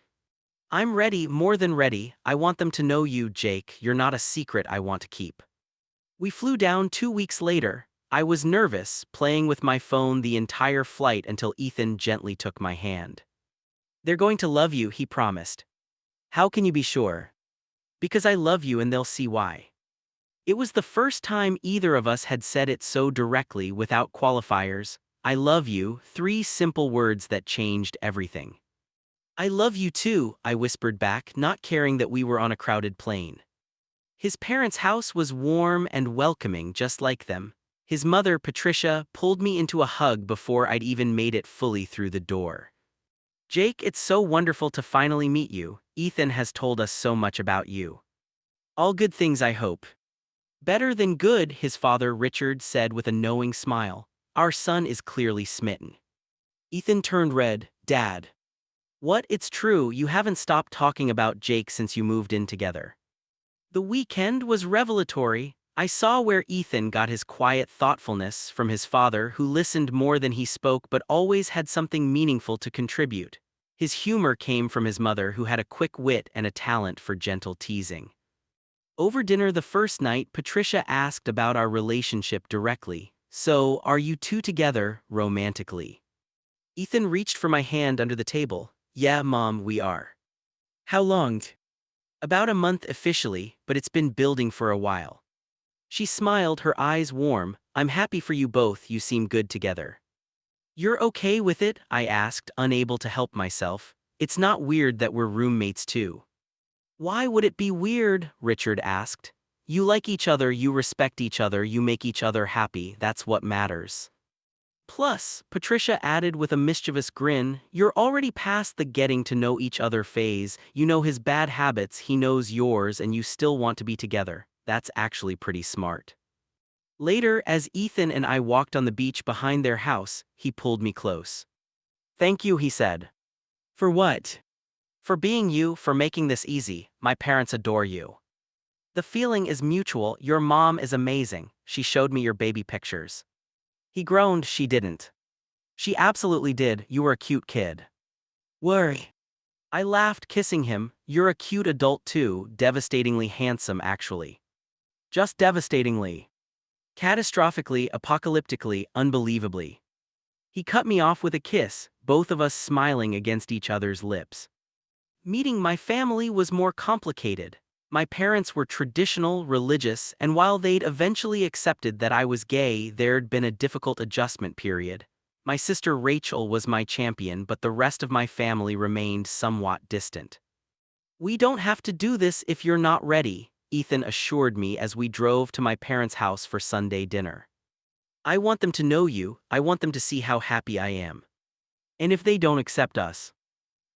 I'm ready, more than ready. I want them to know you, Jake. You're not a secret I want to keep. We flew down 2 weeks later. I was nervous, playing with my phone the entire flight until Ethan gently took my hand. They're going to love you, he promised. How can you be sure? Because I love you and they'll see why. It was the first time either of us had said it so directly without qualifiers. I love you, 3 simple words that changed everything. I love you too, I whispered back, not caring that we were on a crowded plane. His parents' house was warm and welcoming, just like them. His mother, Patricia, pulled me into a hug before I'd even made it fully through the door. Jake, it's so wonderful to finally meet you. Ethan has told us so much about you. All good things, I hope. Better than good, his father, Richard, said with a knowing smile. Our son is clearly smitten. Ethan turned red. Dad. What? It's true, you haven't stopped talking about Jake since you moved in together. The weekend was revelatory. I saw where Ethan got his quiet thoughtfulness from his father, who listened more than he spoke but always had something meaningful to contribute. His humor came from his mother, who had a quick wit and a talent for gentle teasing. Over dinner the first night, Patricia asked about our relationship directly. So, are you two together, romantically? Ethan reached for my hand under the table. Yeah, Mom, we are. How long? About a month officially, but it's been building for a while. She smiled, her eyes warm. I'm happy for you both, you seem good together. You're okay with it? I asked, unable to help myself. It's not weird that we're roommates too. Why would it be weird? Richard asked. You like each other, you respect each other, you make each other happy, that's what matters. Plus, Patricia added with a mischievous grin, you're already past the getting to know each other phase, you know his bad habits, he knows yours, and you still want to be together. That's actually pretty smart. Later, as Ethan and I walked on the beach behind their house, he pulled me close. Thank you, he said. For what? For being you, for making this easy, my parents adore you. The feeling is mutual, your mom is amazing, she showed me your baby pictures. He groaned, she didn't. She absolutely did, you were a cute kid. Worry. I laughed, kissing him, you're a cute adult too, devastatingly handsome actually. Just devastatingly. Catastrophically, apocalyptically, unbelievably. He cut me off with a kiss, both of us smiling against each other's lips. Meeting my family was more complicated. My parents were traditional, religious, and while they'd eventually accepted that I was gay, there'd been a difficult adjustment period. My sister Rachel was my champion, but the rest of my family remained somewhat distant. We don't have to do this if you're not ready, Ethan assured me as we drove to my parents' house for Sunday dinner. I want them to know you, I want them to see how happy I am. And if they don't accept us,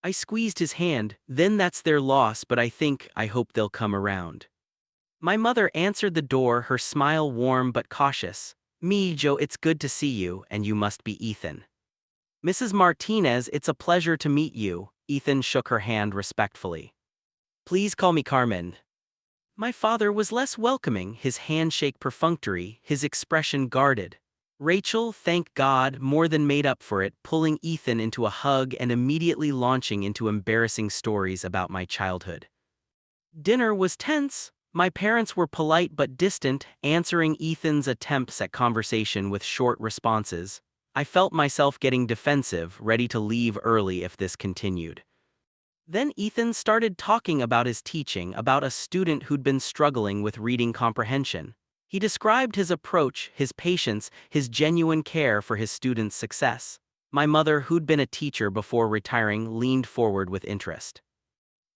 I squeezed his hand, then that's their loss, but I hope they'll come around. My mother answered the door, her smile warm but cautious. Me, Joe, it's good to see you, and you must be Ethan. Mrs. Martinez, it's a pleasure to meet you, Ethan shook her hand respectfully. Please call me Carmen. My father was less welcoming, his handshake perfunctory, his expression guarded. Rachel, thank God, more than made up for it, pulling Ethan into a hug and immediately launching into embarrassing stories about my childhood. Dinner was tense. My parents were polite but distant, answering Ethan's attempts at conversation with short responses. I felt myself getting defensive, ready to leave early if this continued. Then Ethan started talking about his teaching, about a student who'd been struggling with reading comprehension. He described his approach, his patience, his genuine care for his students' success. My mother, who'd been a teacher before retiring, leaned forward with interest.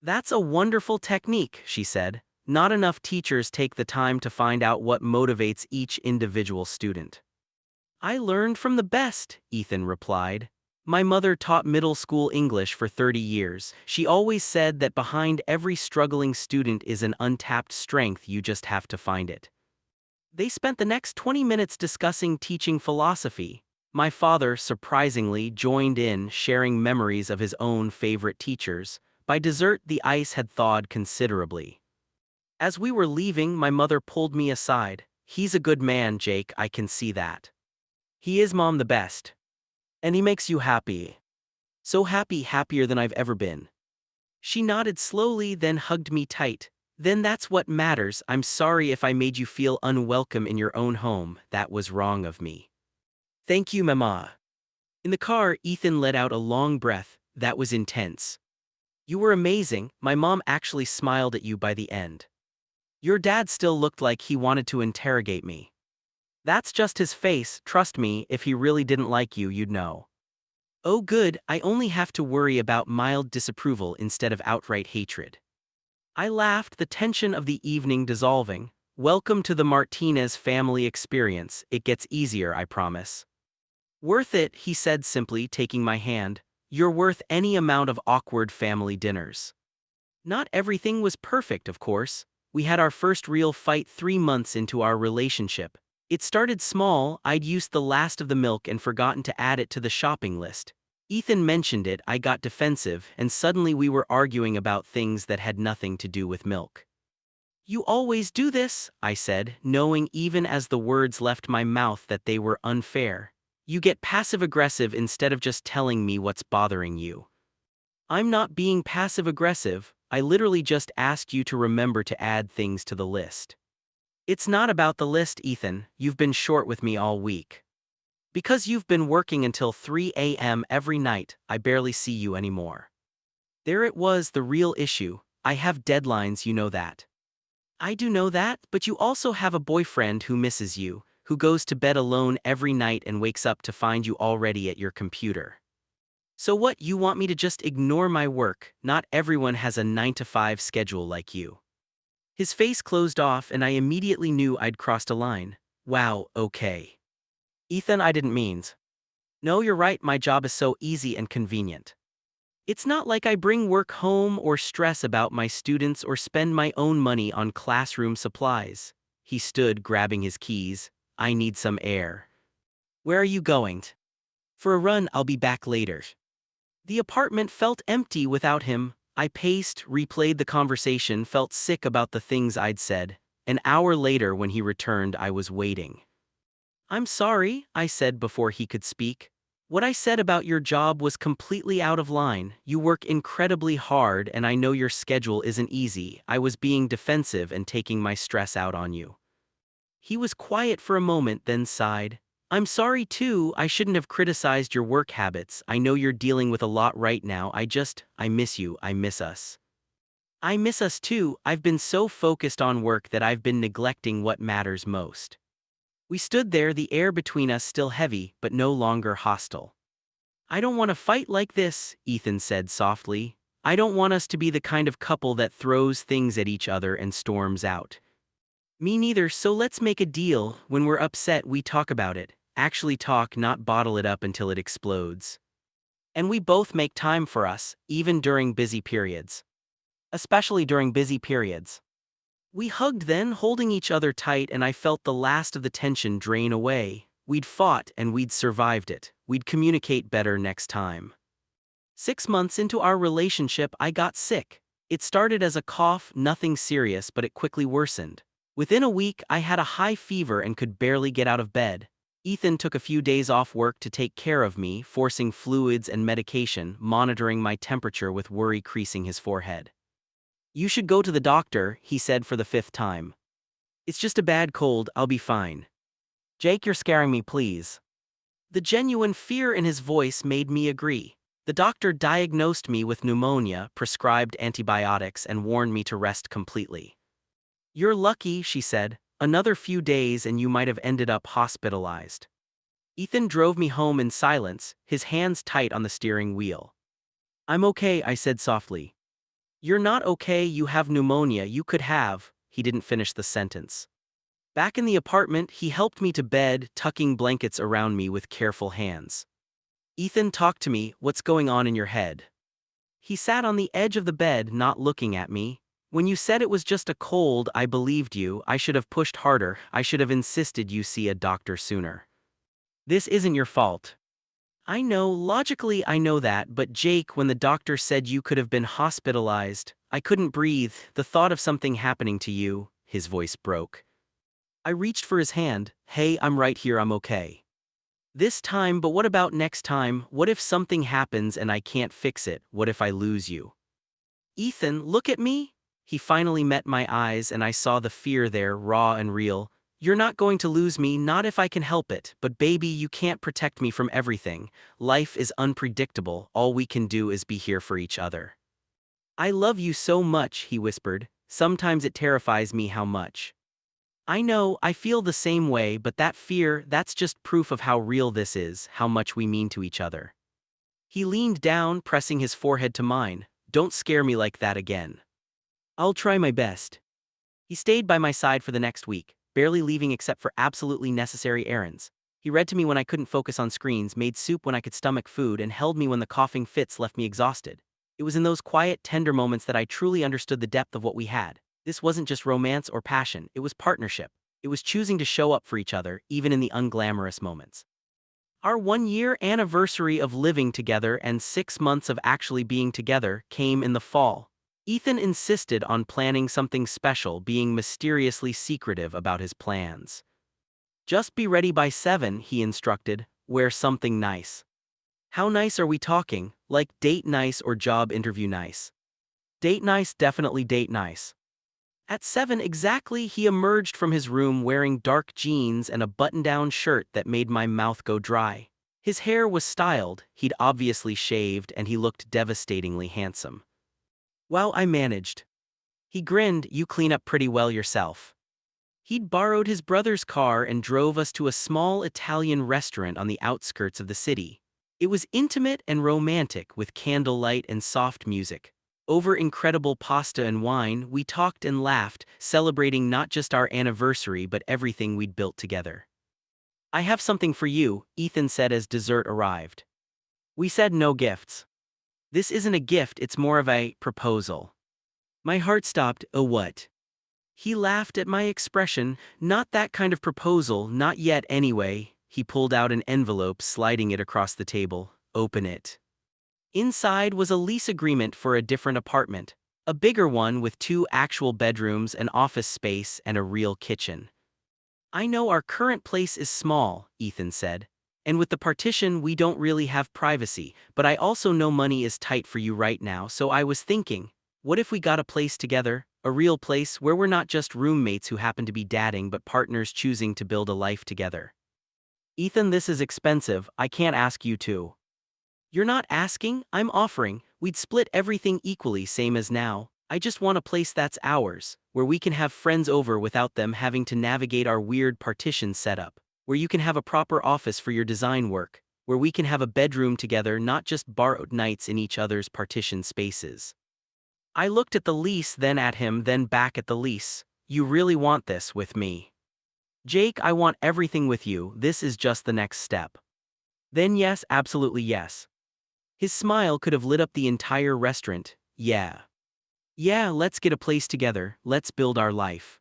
That's a wonderful technique, she said. Not enough teachers take the time to find out what motivates each individual student. I learned from the best, Ethan replied. My mother taught middle school English for 30 years. She always said that behind every struggling student is an untapped strength, you just have to find it. They spent the next 20 minutes discussing teaching philosophy. My father, surprisingly, joined in, sharing memories of his own favorite teachers. By dessert, the ice had thawed considerably. As we were leaving, my mother pulled me aside. He's a good man, Jake, I can see that. He is, Mom, the best. And he makes you happy. So happy, happier than I've ever been. She nodded slowly, then hugged me tight. Then that's what matters. I'm sorry if I made you feel unwelcome in your own home. That was wrong of me. Thank you, Mama. In the car, Ethan let out a long breath. That was intense. You were amazing. My mom actually smiled at you by the end. Your dad still looked like he wanted to interrogate me. That's just his face, trust me, if he really didn't like you, you'd know. Oh good, I only have to worry about mild disapproval instead of outright hatred. I laughed, the tension of the evening dissolving. Welcome to the Martinez family experience, it gets easier, I promise. Worth it, he said simply, taking my hand. You're worth any amount of awkward family dinners. Not everything was perfect, of course. We had our first real fight 3 months into our relationship. It started small, I'd used the last of the milk and forgotten to add it to the shopping list. Ethan mentioned it, I got defensive, and suddenly we were arguing about things that had nothing to do with milk. You always do this, I said, knowing even as the words left my mouth that they were unfair. You get passive-aggressive instead of just telling me what's bothering you. I'm not being passive-aggressive, I literally just asked you to remember to add things to the list. It's not about the list, Ethan. You've been short with me all week. Because you've been working until 3 a.m. every night, I barely see you anymore. There it was, the real issue. I have deadlines, you know that. I do know that, but you also have a boyfriend who misses you, who goes to bed alone every night and wakes up to find you already at your computer. So what, you want me to just ignore my work? Not everyone has a 9 to 5 schedule like you. His face closed off and I immediately knew I'd crossed a line. Wow, okay. Ethan, I didn't mean. No, you're right, my job is so easy and convenient. It's not like I bring work home or stress about my students or spend my own money on classroom supplies. He stood, grabbing his keys. I need some air. Where are you going? For a run, I'll be back later. The apartment felt empty without him. I paced, replayed the conversation, felt sick about the things I'd said. An hour later, when he returned, I was waiting. I'm sorry, I said before he could speak. What I said about your job was completely out of line. You work incredibly hard and I know your schedule isn't easy. I was being defensive and taking my stress out on you. He was quiet for a moment, then sighed. I'm sorry too, I shouldn't have criticized your work habits. I know you're dealing with a lot right now. I miss you, I miss us. I miss us too. I've been so focused on work that I've been neglecting what matters most. We stood there, the air between us still heavy, but no longer hostile. I don't want to fight like this, Ethan said softly. I don't want us to be the kind of couple that throws things at each other and storms out. Me neither, so let's make a deal. When we're upset, we talk about it. Actually talk, not bottle it up until it explodes. And we both make time for us, even during busy periods. Especially during busy periods. We hugged then, holding each other tight, and I felt the last of the tension drain away. We'd fought and we'd survived it. We'd communicate better next time. 6 months into our relationship, I got sick. It started as a cough, nothing serious, but it quickly worsened. Within a week, I had a high fever and could barely get out of bed. Ethan took a few days off work to take care of me, forcing fluids and medication, monitoring my temperature with worry creasing his forehead. You should go to the doctor, he said for the 5th time. It's just a bad cold, I'll be fine. Jake, you're scaring me, please. The genuine fear in his voice made me agree. The doctor diagnosed me with pneumonia, prescribed antibiotics, and warned me to rest completely. You're lucky, she said. Another few days and you might have ended up hospitalized. Ethan drove me home in silence, his hands tight on the steering wheel. I'm okay, I said softly. You're not okay, you have pneumonia, you could have. He didn't finish the sentence. Back in the apartment, he helped me to bed, tucking blankets around me with careful hands. Ethan, talk to me, what's going on in your head? He sat on the edge of the bed, not looking at me. When you said it was just a cold, I believed you. I should have pushed harder. I should have insisted you see a doctor sooner. This isn't your fault. I know, logically I know that, but Jake, when the doctor said you could have been hospitalized, I couldn't breathe. The thought of something happening to you, his voice broke. I reached for his hand. Hey, I'm right here, I'm okay. This time, but what about next time? What if something happens and I can't fix it? What if I lose you? Ethan, look at me. He finally met my eyes and I saw the fear there, raw and real. You're not going to lose me, not if I can help it, but baby, you can't protect me from everything. Life is unpredictable, all we can do is be here for each other. I love you so much, he whispered. Sometimes it terrifies me how much. I know, I feel the same way, but that fear, that's just proof of how real this is, how much we mean to each other. He leaned down, pressing his forehead to mine. Don't scare me like that again. I'll try my best. He stayed by my side for the next week, barely leaving except for absolutely necessary errands. He read to me when I couldn't focus on screens, made soup when I could stomach food, and held me when the coughing fits left me exhausted. It was in those quiet, tender moments that I truly understood the depth of what we had. This wasn't just romance or passion, it was partnership. It was choosing to show up for each other, even in the unglamorous moments. Our 1-year anniversary of living together and 6 months of actually being together came in the fall. Ethan insisted on planning something special, being mysteriously secretive about his plans. Just be ready by 7, he instructed. Wear something nice. How nice are we talking? Like date nice or job interview nice? Date nice, definitely date nice. At 7 exactly, he emerged from his room wearing dark jeans and a button-down shirt that made my mouth go dry. His hair was styled, he'd obviously shaved, and he looked devastatingly handsome. Well, I managed. He grinned, you clean up pretty well yourself. He'd borrowed his brother's car and drove us to a small Italian restaurant on the outskirts of the city. It was intimate and romantic with candlelight and soft music. Over incredible pasta and wine, we talked and laughed, celebrating not just our anniversary but everything we'd built together. I have something for you, Ethan said as dessert arrived. We said no gifts. This isn't a gift, it's more of a proposal. My heart stopped, oh what? He laughed at my expression, not that kind of proposal, not yet anyway. He pulled out an envelope, sliding it across the table. Open it. Inside was a lease agreement for a different apartment. A bigger one with 2 actual bedrooms, an office space, and a real kitchen. I know our current place is small, Ethan said. And with the partition we don't really have privacy, but I also know money is tight for you right now, so I was thinking, what if we got a place together? A real place where we're not just roommates who happen to be dating but partners choosing to build a life together. Ethan, this is expensive, I can't ask you to. You're not asking, I'm offering. We'd split everything equally, same as now. I just want a place that's ours, where we can have friends over without them having to navigate our weird partition setup, where you can have a proper office for your design work, where we can have a bedroom together, not just borrowed nights in each other's partition spaces. I looked at the lease, then at him, then back at the lease. You really want this with me? Jake, I want everything with you, this is just the next step. Then yes, absolutely yes. His smile could have lit up the entire restaurant. Yeah. Yeah, let's get a place together, let's build our life.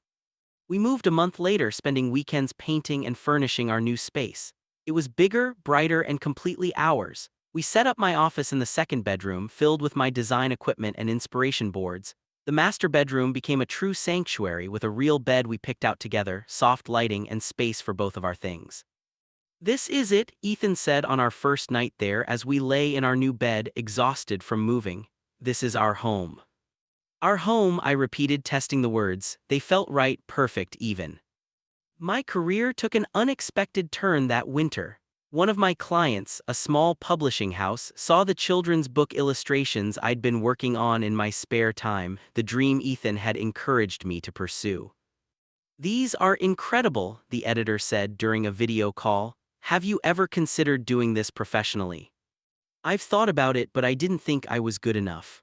We moved a month later, spending weekends painting and furnishing our new space. It was bigger, brighter, and completely ours. We set up my office in the second bedroom, filled with my design equipment and inspiration boards. The master bedroom became a true sanctuary with a real bed we picked out together, soft lighting, and space for both of our things. This is it, Ethan said on our first night there as we lay in our new bed, exhausted from moving. This is our home. Our home, I repeated, testing the words. They felt right, perfect, even. My career took an unexpected turn that winter. One of my clients, a small publishing house, saw the children's book illustrations I'd been working on in my spare time, the dream Ethan had encouraged me to pursue. These are incredible, the editor said during a video call. Have you ever considered doing this professionally? I've thought about it, but I didn't think I was good enough.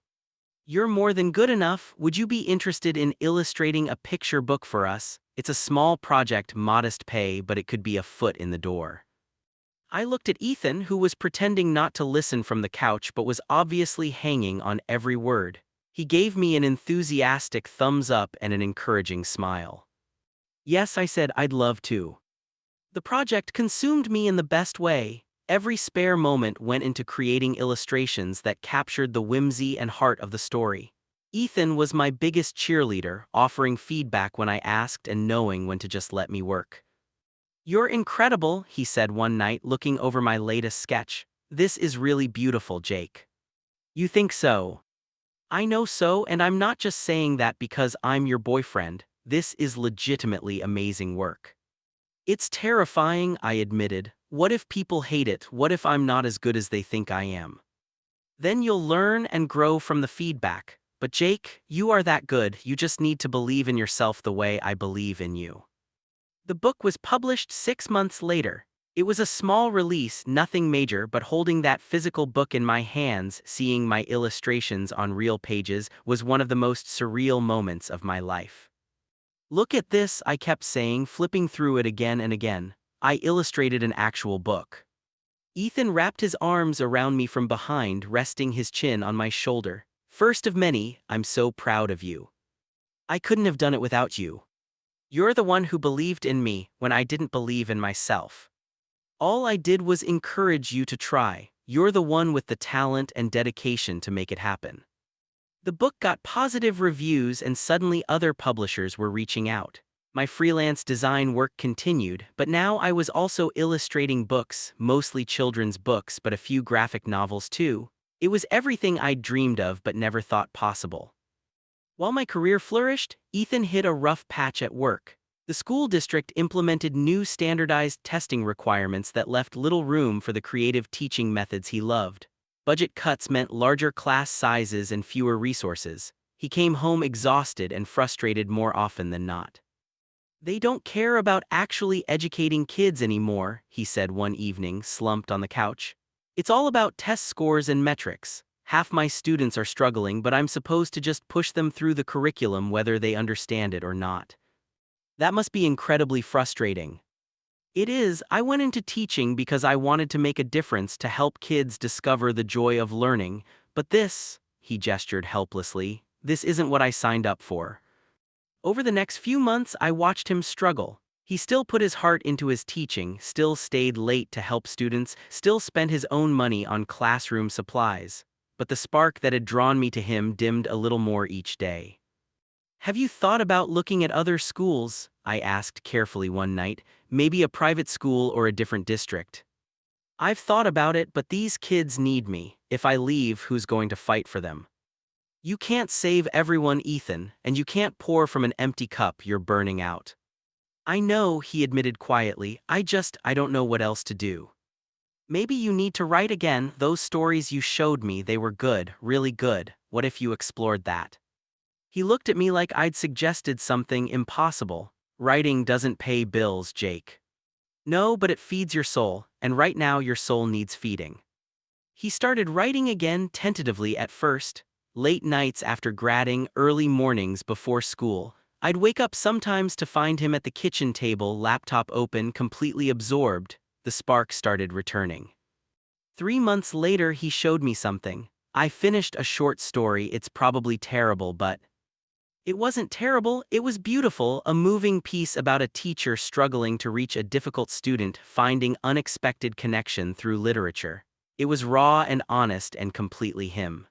You're more than good enough. Would you be interested in illustrating a picture book for us? It's a small project, modest pay, but it could be a foot in the door. I looked at Ethan, who was pretending not to listen from the couch but was obviously hanging on every word. He gave me an enthusiastic thumbs up and an encouraging smile. Yes, I said, I'd love to. The project consumed me in the best way. Every spare moment went into creating illustrations that captured the whimsy and heart of the story. Ethan was my biggest cheerleader, offering feedback when I asked and knowing when to just let me work. You're incredible, he said one night, looking over my latest sketch. This is really beautiful, Jake. You think so? I know so, and I'm not just saying that because I'm your boyfriend. This is legitimately amazing work. It's terrifying, I admitted. What if people hate it? What if I'm not as good as they think I am? Then you'll learn and grow from the feedback. But Jake, you are that good, you just need to believe in yourself the way I believe in you. The book was published 6 months later. It was a small release, nothing major, but holding that physical book in my hands, seeing my illustrations on real pages, was one of the most surreal moments of my life. Look at this, I kept saying, flipping through it again and again. I illustrated an actual book. Ethan wrapped his arms around me from behind, resting his chin on my shoulder. First of many, I'm so proud of you. I couldn't have done it without you. You're the one who believed in me when I didn't believe in myself. All I did was encourage you to try. You're the one with the talent and dedication to make it happen. The book got positive reviews and suddenly other publishers were reaching out. My freelance design work continued, but now I was also illustrating books, mostly children's books but a few graphic novels too. It was everything I'd dreamed of but never thought possible. While my career flourished, Ethan hit a rough patch at work. The school district implemented new standardized testing requirements that left little room for the creative teaching methods he loved. Budget cuts meant larger class sizes and fewer resources. He came home exhausted and frustrated more often than not. "They don't care about actually educating kids anymore," he said one evening, slumped on the couch. "It's all about test scores and metrics. Half my students are struggling, but I'm supposed to just push them through the curriculum whether they understand it or not. That must be incredibly frustrating." "It is. I went into teaching because I wanted to make a difference to help kids discover the joy of learning, but this," he gestured helplessly, "this isn't what I signed up for." Over the next few months, I watched him struggle. He still put his heart into his teaching, still stayed late to help students, still spent his own money on classroom supplies. But the spark that had drawn me to him dimmed a little more each day. "Have you thought about looking at other schools?" I asked carefully one night, "maybe a private school or a different district." "I've thought about it, but these kids need me. If I leave, who's going to fight for them?" "You can't save everyone, Ethan, and you can't pour from an empty cup. You're burning out." "I know," he admitted quietly, I don't know what else to do." "Maybe you need to write again. Those stories you showed me, they were good, really good. What if you explored that?" He looked at me like I'd suggested something impossible. "Writing doesn't pay bills, Jake." "No, but it feeds your soul, and right now your soul needs feeding." He started writing again, tentatively at first. Late nights after gradding, early mornings before school. I'd wake up sometimes to find him at the kitchen table, laptop open, completely absorbed. The spark started returning. 3 months later, he showed me something. "I finished a short story. It's probably terrible, but..." It wasn't terrible, it was beautiful, a moving piece about a teacher struggling to reach a difficult student, finding unexpected connection through literature. It was raw and honest and completely him.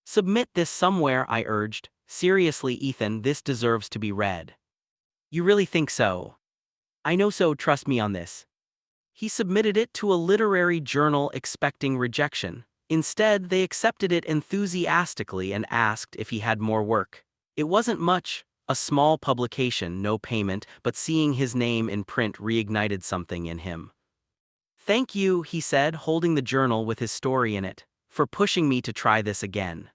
"Submit this somewhere," I urged. "Seriously, Ethan, this deserves to be read." "You really think so?" "I know so, trust me on this." He submitted it to a literary journal expecting rejection. Instead, they accepted it enthusiastically and asked if he had more work. It wasn't much, a small publication, no payment, but seeing his name in print reignited something in him. "Thank you," he said, holding the journal with his story in it, "for pushing me to try this again.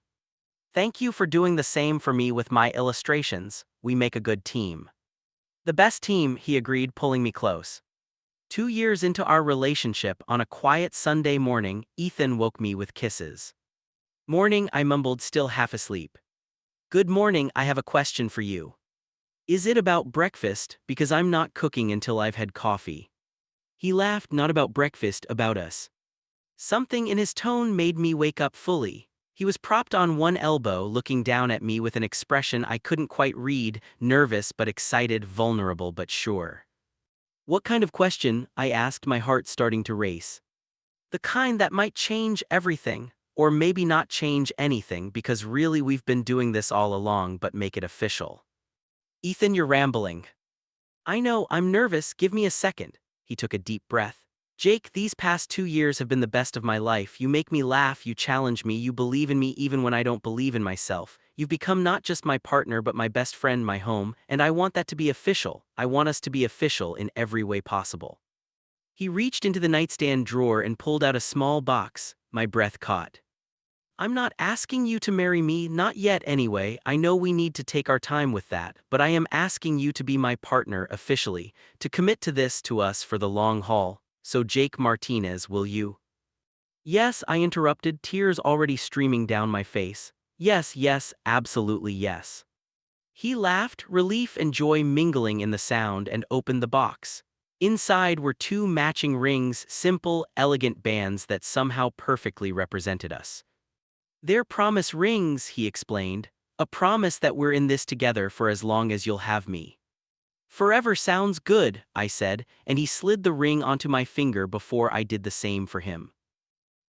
Thank you for doing the same for me with my illustrations. We make a good team." "The best team," he agreed, pulling me close. 2 years into our relationship, on a quiet Sunday morning, Ethan woke me with kisses. "Morning," I mumbled, still half asleep. "Good morning, I have a question for you." "Is it about breakfast? Because I'm not cooking until I've had coffee." He laughed. "Not about breakfast, about us." Something in his tone made me wake up fully. He was propped on one elbow, looking down at me with an expression I couldn't quite read, nervous but excited, vulnerable but sure. "What kind of question?" I asked, my heart starting to race. "The kind that might change everything, or maybe not change anything, because really we've been doing this all along, but make it official." "Ethan, you're rambling." "I know, I'm nervous, give me a second." He took a deep breath. "Jake, these past 2 years have been the best of my life. You make me laugh, you challenge me, you believe in me even when I don't believe in myself. You've become not just my partner but my best friend, my home, and I want that to be official. I want us to be official in every way possible." He reached into the nightstand drawer and pulled out a small box. My breath caught. "I'm not asking you to marry me, not yet anyway. I know we need to take our time with that, but I am asking you to be my partner officially, to commit to this, to us for the long haul. So Jake Martinez, will you?" "Yes," I interrupted, tears already streaming down my face. "Yes, yes, absolutely yes." He laughed, relief and joy mingling in the sound, and opened the box. Inside were 2 matching rings, simple, elegant bands that somehow perfectly represented us. "They're promise rings," he explained. "A promise that we're in this together for as long as you'll have me." "Forever sounds good," I said, and he slid the ring onto my finger before I did the same for him.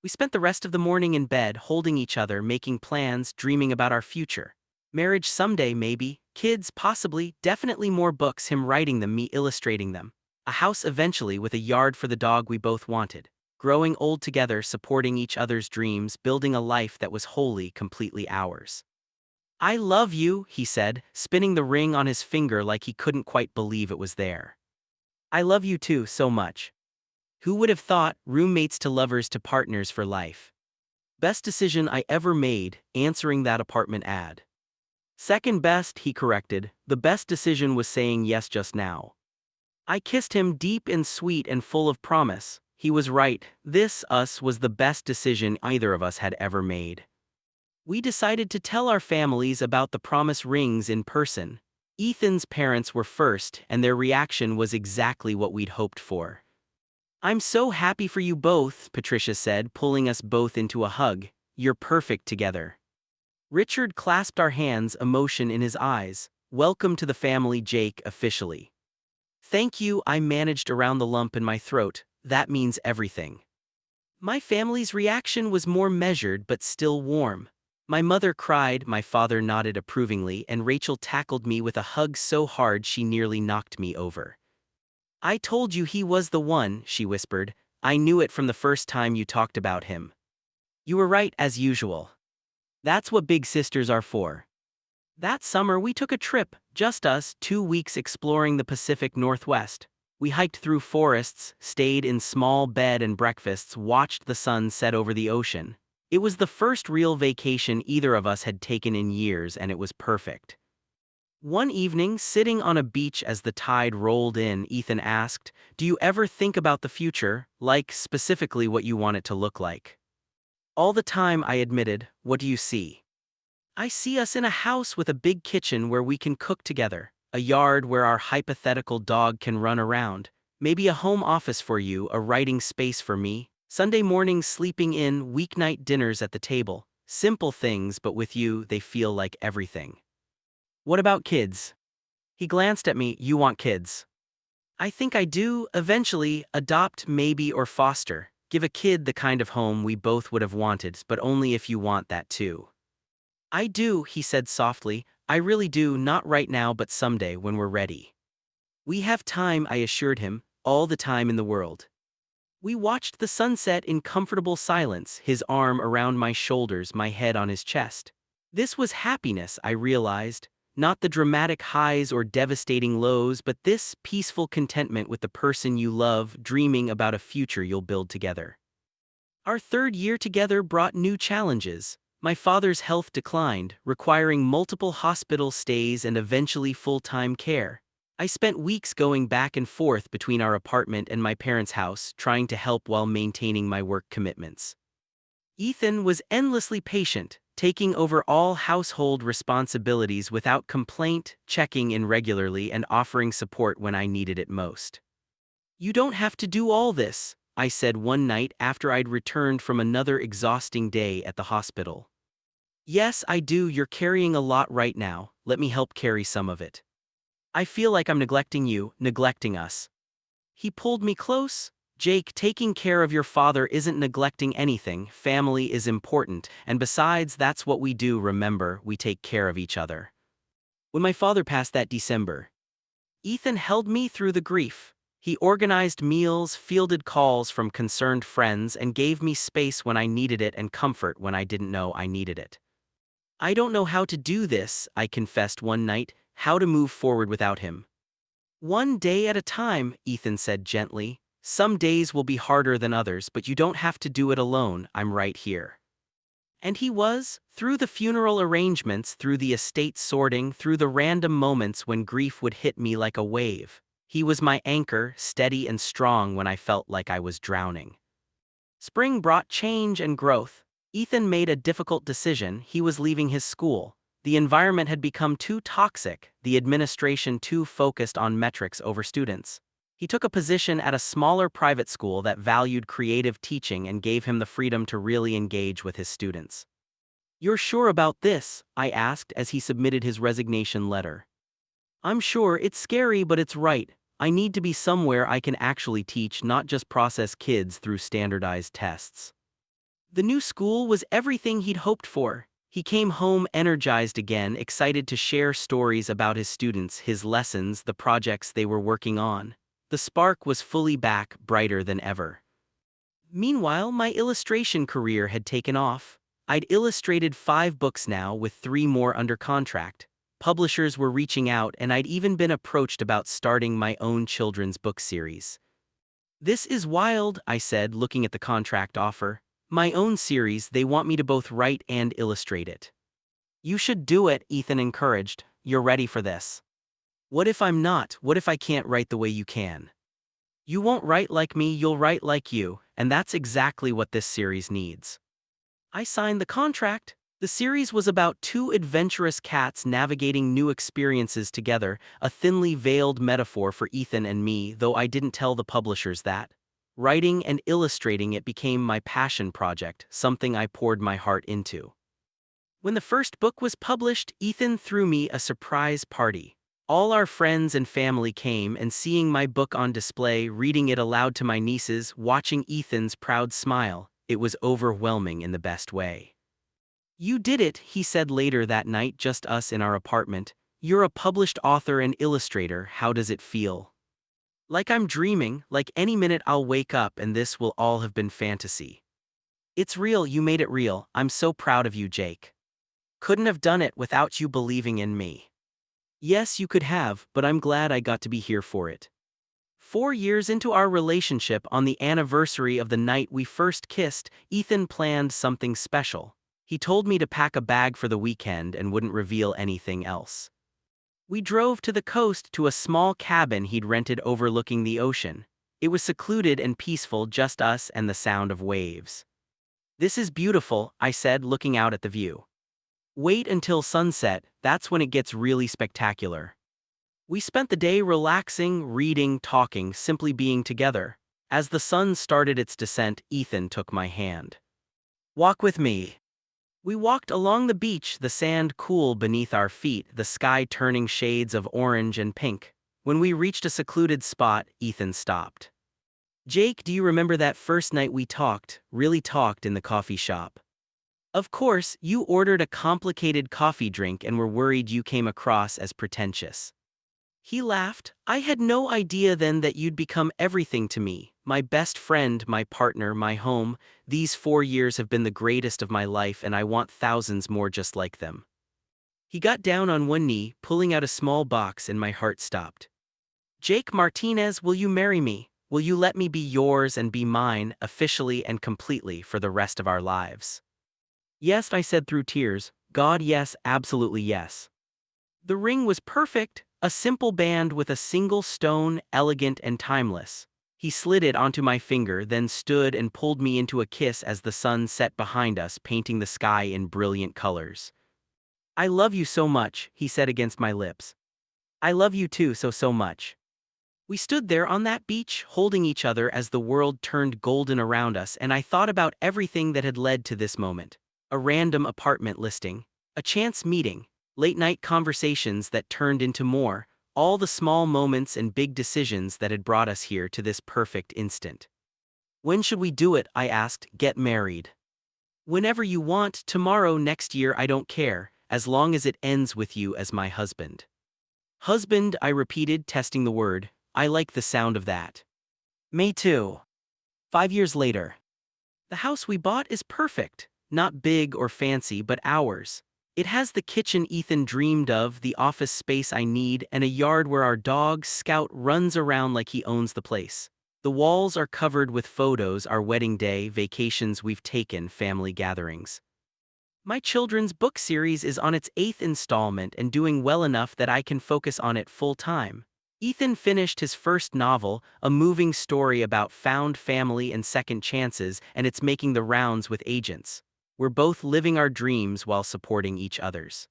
We spent the rest of the morning in bed, holding each other, making plans, dreaming about our future. Marriage someday, maybe. Kids, possibly. Definitely more books, him writing them, me illustrating them. A house eventually, with a yard for the dog we both wanted. Growing old together, supporting each other's dreams, building a life that was wholly, completely ours. I love you, he said, spinning the ring on his finger like he couldn't quite believe it was there. I love you too, so much. Who would have thought, roommates to lovers to partners for life? Best decision I ever made, answering that apartment ad. Second best, he corrected, the best decision was saying yes just now. I kissed him deep and sweet and full of promise. He was right, us was the best decision either of us had ever made. We decided to tell our families about the promise rings in person. Ethan's parents were first, and their reaction was exactly what we'd hoped for. I'm so happy for you both, Patricia said, pulling us both into a hug. You're perfect together. Richard clasped our hands, emotion in his eyes. Welcome to the family, Jake, officially. Thank you, I managed around the lump in my throat. That means everything. My family's reaction was more measured but still warm. My mother cried, my father nodded approvingly, and Rachel tackled me with a hug so hard she nearly knocked me over. I told you he was the one, she whispered. I knew it from the first time you talked about him. You were right, as usual. That's what big sisters are for. That summer we took a trip, just us, 2 weeks exploring the Pacific Northwest. We hiked through forests, stayed in small bed and breakfasts, watched the sun set over the ocean. It was the first real vacation either of us had taken in years, and it was perfect. One evening, sitting on a beach as the tide rolled in, Ethan asked, "Do you ever think about the future, like specifically what you want it to look like?" All the time, I admitted. What do you see? I see us in a house with a big kitchen where we can cook together, a yard where our hypothetical dog can run around, maybe a home office for you, a writing space for me, Sunday mornings sleeping in, weeknight dinners at the table. Simple things, but with you, they feel like everything. What about kids? He glanced at me. You want kids? I think I do. Eventually, adopt maybe or foster. Give a kid the kind of home we both would have wanted, but only if you want that too. I do, he said softly. I really do, not right now but someday when we're ready. We have time, I assured him, all the time in the world. We watched the sunset in comfortable silence, his arm around my shoulders, my head on his chest. This was happiness, I realized. Not the dramatic highs or devastating lows, but this peaceful contentment with the person you love, dreaming about a future you'll build together. Our third year together brought new challenges. My father's health declined, requiring multiple hospital stays and eventually full-time care. I spent weeks going back and forth between our apartment and my parents' house, trying to help while maintaining my work commitments. Ethan was endlessly patient, taking over all household responsibilities without complaint, checking in regularly, and offering support when I needed it most. You don't have to do all this, I said one night after I'd returned from another exhausting day at the hospital. Yes, I do. You're carrying a lot right now. Let me help carry some of it. I feel like I'm neglecting you, neglecting us. He pulled me close. Jake, taking care of your father isn't neglecting anything. Family is important, and besides, that's what we do. Remember, we take care of each other. When my father passed that December, Ethan held me through the grief. He organized meals, fielded calls from concerned friends, and gave me space when I needed it and comfort when I didn't know I needed it. I don't know how to do this, I confessed one night, how to move forward without him. One day at a time, Ethan said gently. Some days will be harder than others, but you don't have to do it alone. I'm right here. And he was, through the funeral arrangements, through the estate sorting, through the random moments when grief would hit me like a wave. He was my anchor, steady and strong when I felt like I was drowning. Spring brought change and growth. Ethan made a difficult decision. He was leaving his school. The environment had become too toxic, the administration too focused on metrics over students. He took a position at a smaller private school that valued creative teaching and gave him the freedom to really engage with his students. You're sure about this? I asked as he submitted his resignation letter. I'm sure. It's scary, but it's right. I need to be somewhere I can actually teach, not just process kids through standardized tests. The new school was everything he'd hoped for. He came home energized again, excited to share stories about his students, his lessons, the projects they were working on. The spark was fully back, brighter than ever. Meanwhile, my illustration career had taken off. I'd illustrated 5 books now with 3 more under contract. Publishers were reaching out and I'd even been approached about starting my own children's book series. "This is wild," I said, looking at the contract offer. "My own series, they want me to both write and illustrate it." "You should do it," Ethan encouraged. "You're ready for this." "What if I'm not? What if I can't write the way you can?" "You won't write like me, you'll write like you, and that's exactly what this series needs." I signed the contract. The series was about 2 adventurous cats navigating new experiences together, a thinly veiled metaphor for Ethan and me, though I didn't tell the publishers that. Writing and illustrating it became my passion project, something I poured my heart into. When the first book was published, Ethan threw me a surprise party. All our friends and family came, and seeing my book on display, reading it aloud to my nieces, watching Ethan's proud smile, it was overwhelming in the best way. "You did it," he said later that night, just us in our apartment. "You're a published author and illustrator, how does it feel?" "Like I'm dreaming, like any minute I'll wake up and this will all have been fantasy." "It's real, you made it real, I'm so proud of you, Jake. Couldn't have done it without you believing in me." "Yes, you could have, but I'm glad I got to be here for it." 4 years into our relationship, on the anniversary of the night we first kissed, Ethan planned something special. He told me to pack a bag for the weekend and wouldn't reveal anything else. We drove to the coast to a small cabin he'd rented overlooking the ocean. It was secluded and peaceful, just us and the sound of waves. "This is beautiful," I said, looking out at the view. "Wait until sunset, that's when it gets really spectacular." We spent the day relaxing, reading, talking, simply being together. As the sun started its descent, Ethan took my hand. "Walk with me." We walked along the beach, the sand cool beneath our feet, the sky turning shades of orange and pink. When we reached a secluded spot, Ethan stopped. "Jake, do you remember that first night we really talked in the coffee shop? Of course, you ordered a complicated coffee drink and were worried you came across as pretentious." He laughed. "I had no idea then that you'd become everything to me, my best friend, my partner, my home. These 4 years have been the greatest of my life and I want thousands more just like them." He got down on one knee, pulling out a small box, and my heart stopped. "Jake Martinez, will you marry me? Will you let me be yours and be mine, officially and completely, for the rest of our lives?" "Yes," I said through tears. "God, yes, absolutely yes." The ring was perfect. A simple band with a single stone, elegant and timeless. He slid it onto my finger, then stood and pulled me into a kiss as the sun set behind us, painting the sky in brilliant colors. "I love you so much," he said against my lips. "I love you too, so much." We stood there on that beach, holding each other as the world turned golden around us, and I thought about everything that had led to this moment. A random apartment listing, a chance meeting, late-night conversations that turned into more, all the small moments and big decisions that had brought us here to this perfect instant. "When should we do it?" I asked. "Get married." "Whenever you want, tomorrow, next year, I don't care, as long as it ends with you as my husband." "Husband," I repeated, testing the word. I like the sound of that. "Me too." 5 years later. The house we bought is perfect, not big or fancy, but ours. It has the kitchen Ethan dreamed of, the office space I need, and a yard where our dog, Scout, runs around like he owns the place. The walls are covered with photos, our wedding day, vacations we've taken, family gatherings. My children's book series is on its 8th installment and doing well enough that I can focus on it full time. Ethan finished his first novel, a moving story about found family and second chances, and it's making the rounds with agents. We're both living our dreams while supporting each other's.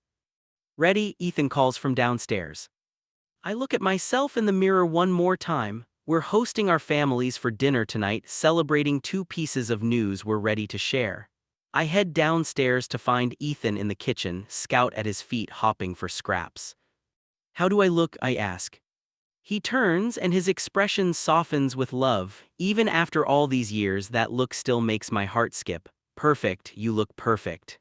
"Ready?" Ethan calls from downstairs. I look at myself in the mirror one more time. We're hosting our families for dinner tonight, celebrating 2 pieces of news we're ready to share. I head downstairs to find Ethan in the kitchen, Scout at his feet hopping for scraps. "How do I look?" I ask. He turns and his expression softens with love. "Even after all these years, that look still makes my heart skip. Perfect, you look perfect."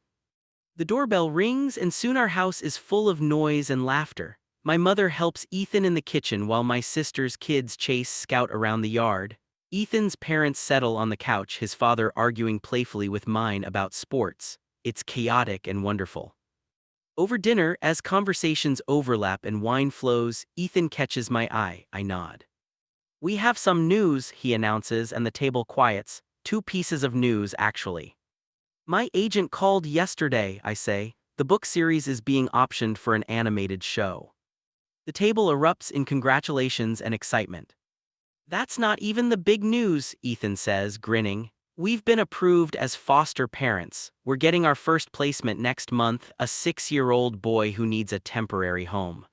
The doorbell rings and soon our house is full of noise and laughter. My mother helps Ethan in the kitchen while my sister's kids chase Scout around the yard. Ethan's parents settle on the couch, his father arguing playfully with mine about sports. It's chaotic and wonderful. Over dinner, as conversations overlap and wine flows, Ethan catches my eye. I nod. "We have some news," he announces, and the table quiets. "Two pieces of news, actually." "My agent called yesterday," I say. "The book series is being optioned for an animated show." The table erupts in congratulations and excitement. "That's not even the big news," Ethan says, grinning. "We've been approved as foster parents. We're getting our first placement next month, a 6-year-old boy who needs a temporary home."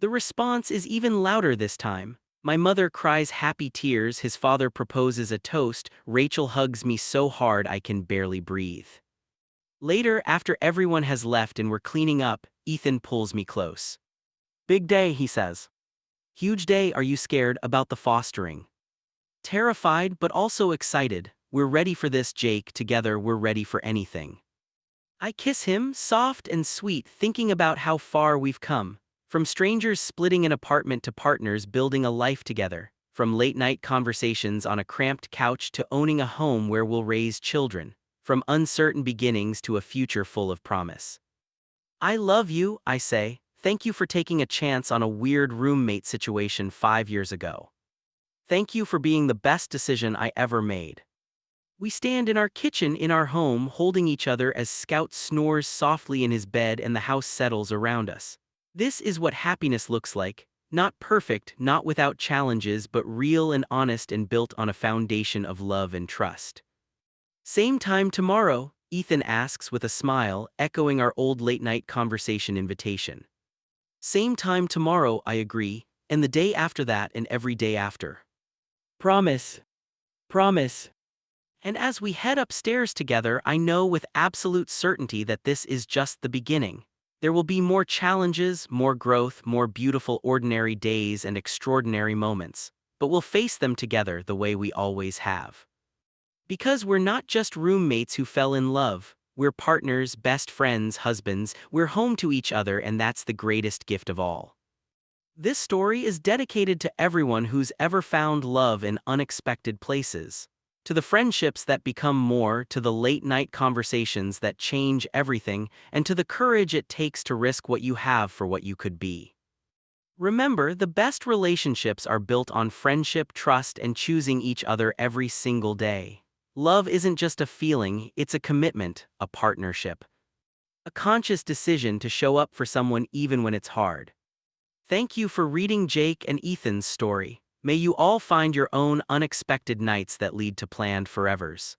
The response is even louder this time. My mother cries happy tears, his father proposes a toast, Rachel hugs me so hard I can barely breathe. Later, after everyone has left and we're cleaning up, Ethan pulls me close. "Big day," he says. "Huge day. Are you scared about the fostering?" "Terrified, but also excited. We're ready for this, Jake. Together, we're ready for anything." I kiss him, soft and sweet, thinking about how far we've come. From strangers splitting an apartment to partners building a life together. From late-night conversations on a cramped couch to owning a home where we'll raise children. From uncertain beginnings to a future full of promise. "I love you," I say. "Thank you for taking a chance on a weird roommate situation 5 years ago. Thank you for being the best decision I ever made." We stand in our kitchen in our home, holding each other as Scout snores softly in his bed and the house settles around us. This is what happiness looks like. Not perfect, not without challenges, but real and honest and built on a foundation of love and trust. "Same time tomorrow?" Ethan asks with a smile, echoing our old late-night conversation invitation. "Same time tomorrow," I agree, "and the day after that and every day after." "Promise. Promise." And as we head upstairs together, I know with absolute certainty that this is just the beginning. There will be more challenges, more growth, more beautiful ordinary days and extraordinary moments, but we'll face them together the way we always have. Because we're not just roommates who fell in love, we're partners, best friends, husbands, we're home to each other, and that's the greatest gift of all. This story is dedicated to everyone who's ever found love in unexpected places. To the friendships that become more, to the late-night conversations that change everything, and to the courage it takes to risk what you have for what you could be. Remember, the best relationships are built on friendship, trust, and choosing each other every single day. Love isn't just a feeling, it's a commitment, a partnership. A conscious decision to show up for someone even when it's hard. Thank you for reading Jake and Ethan's story. May you all find your own unexpected nights that lead to planned forevers.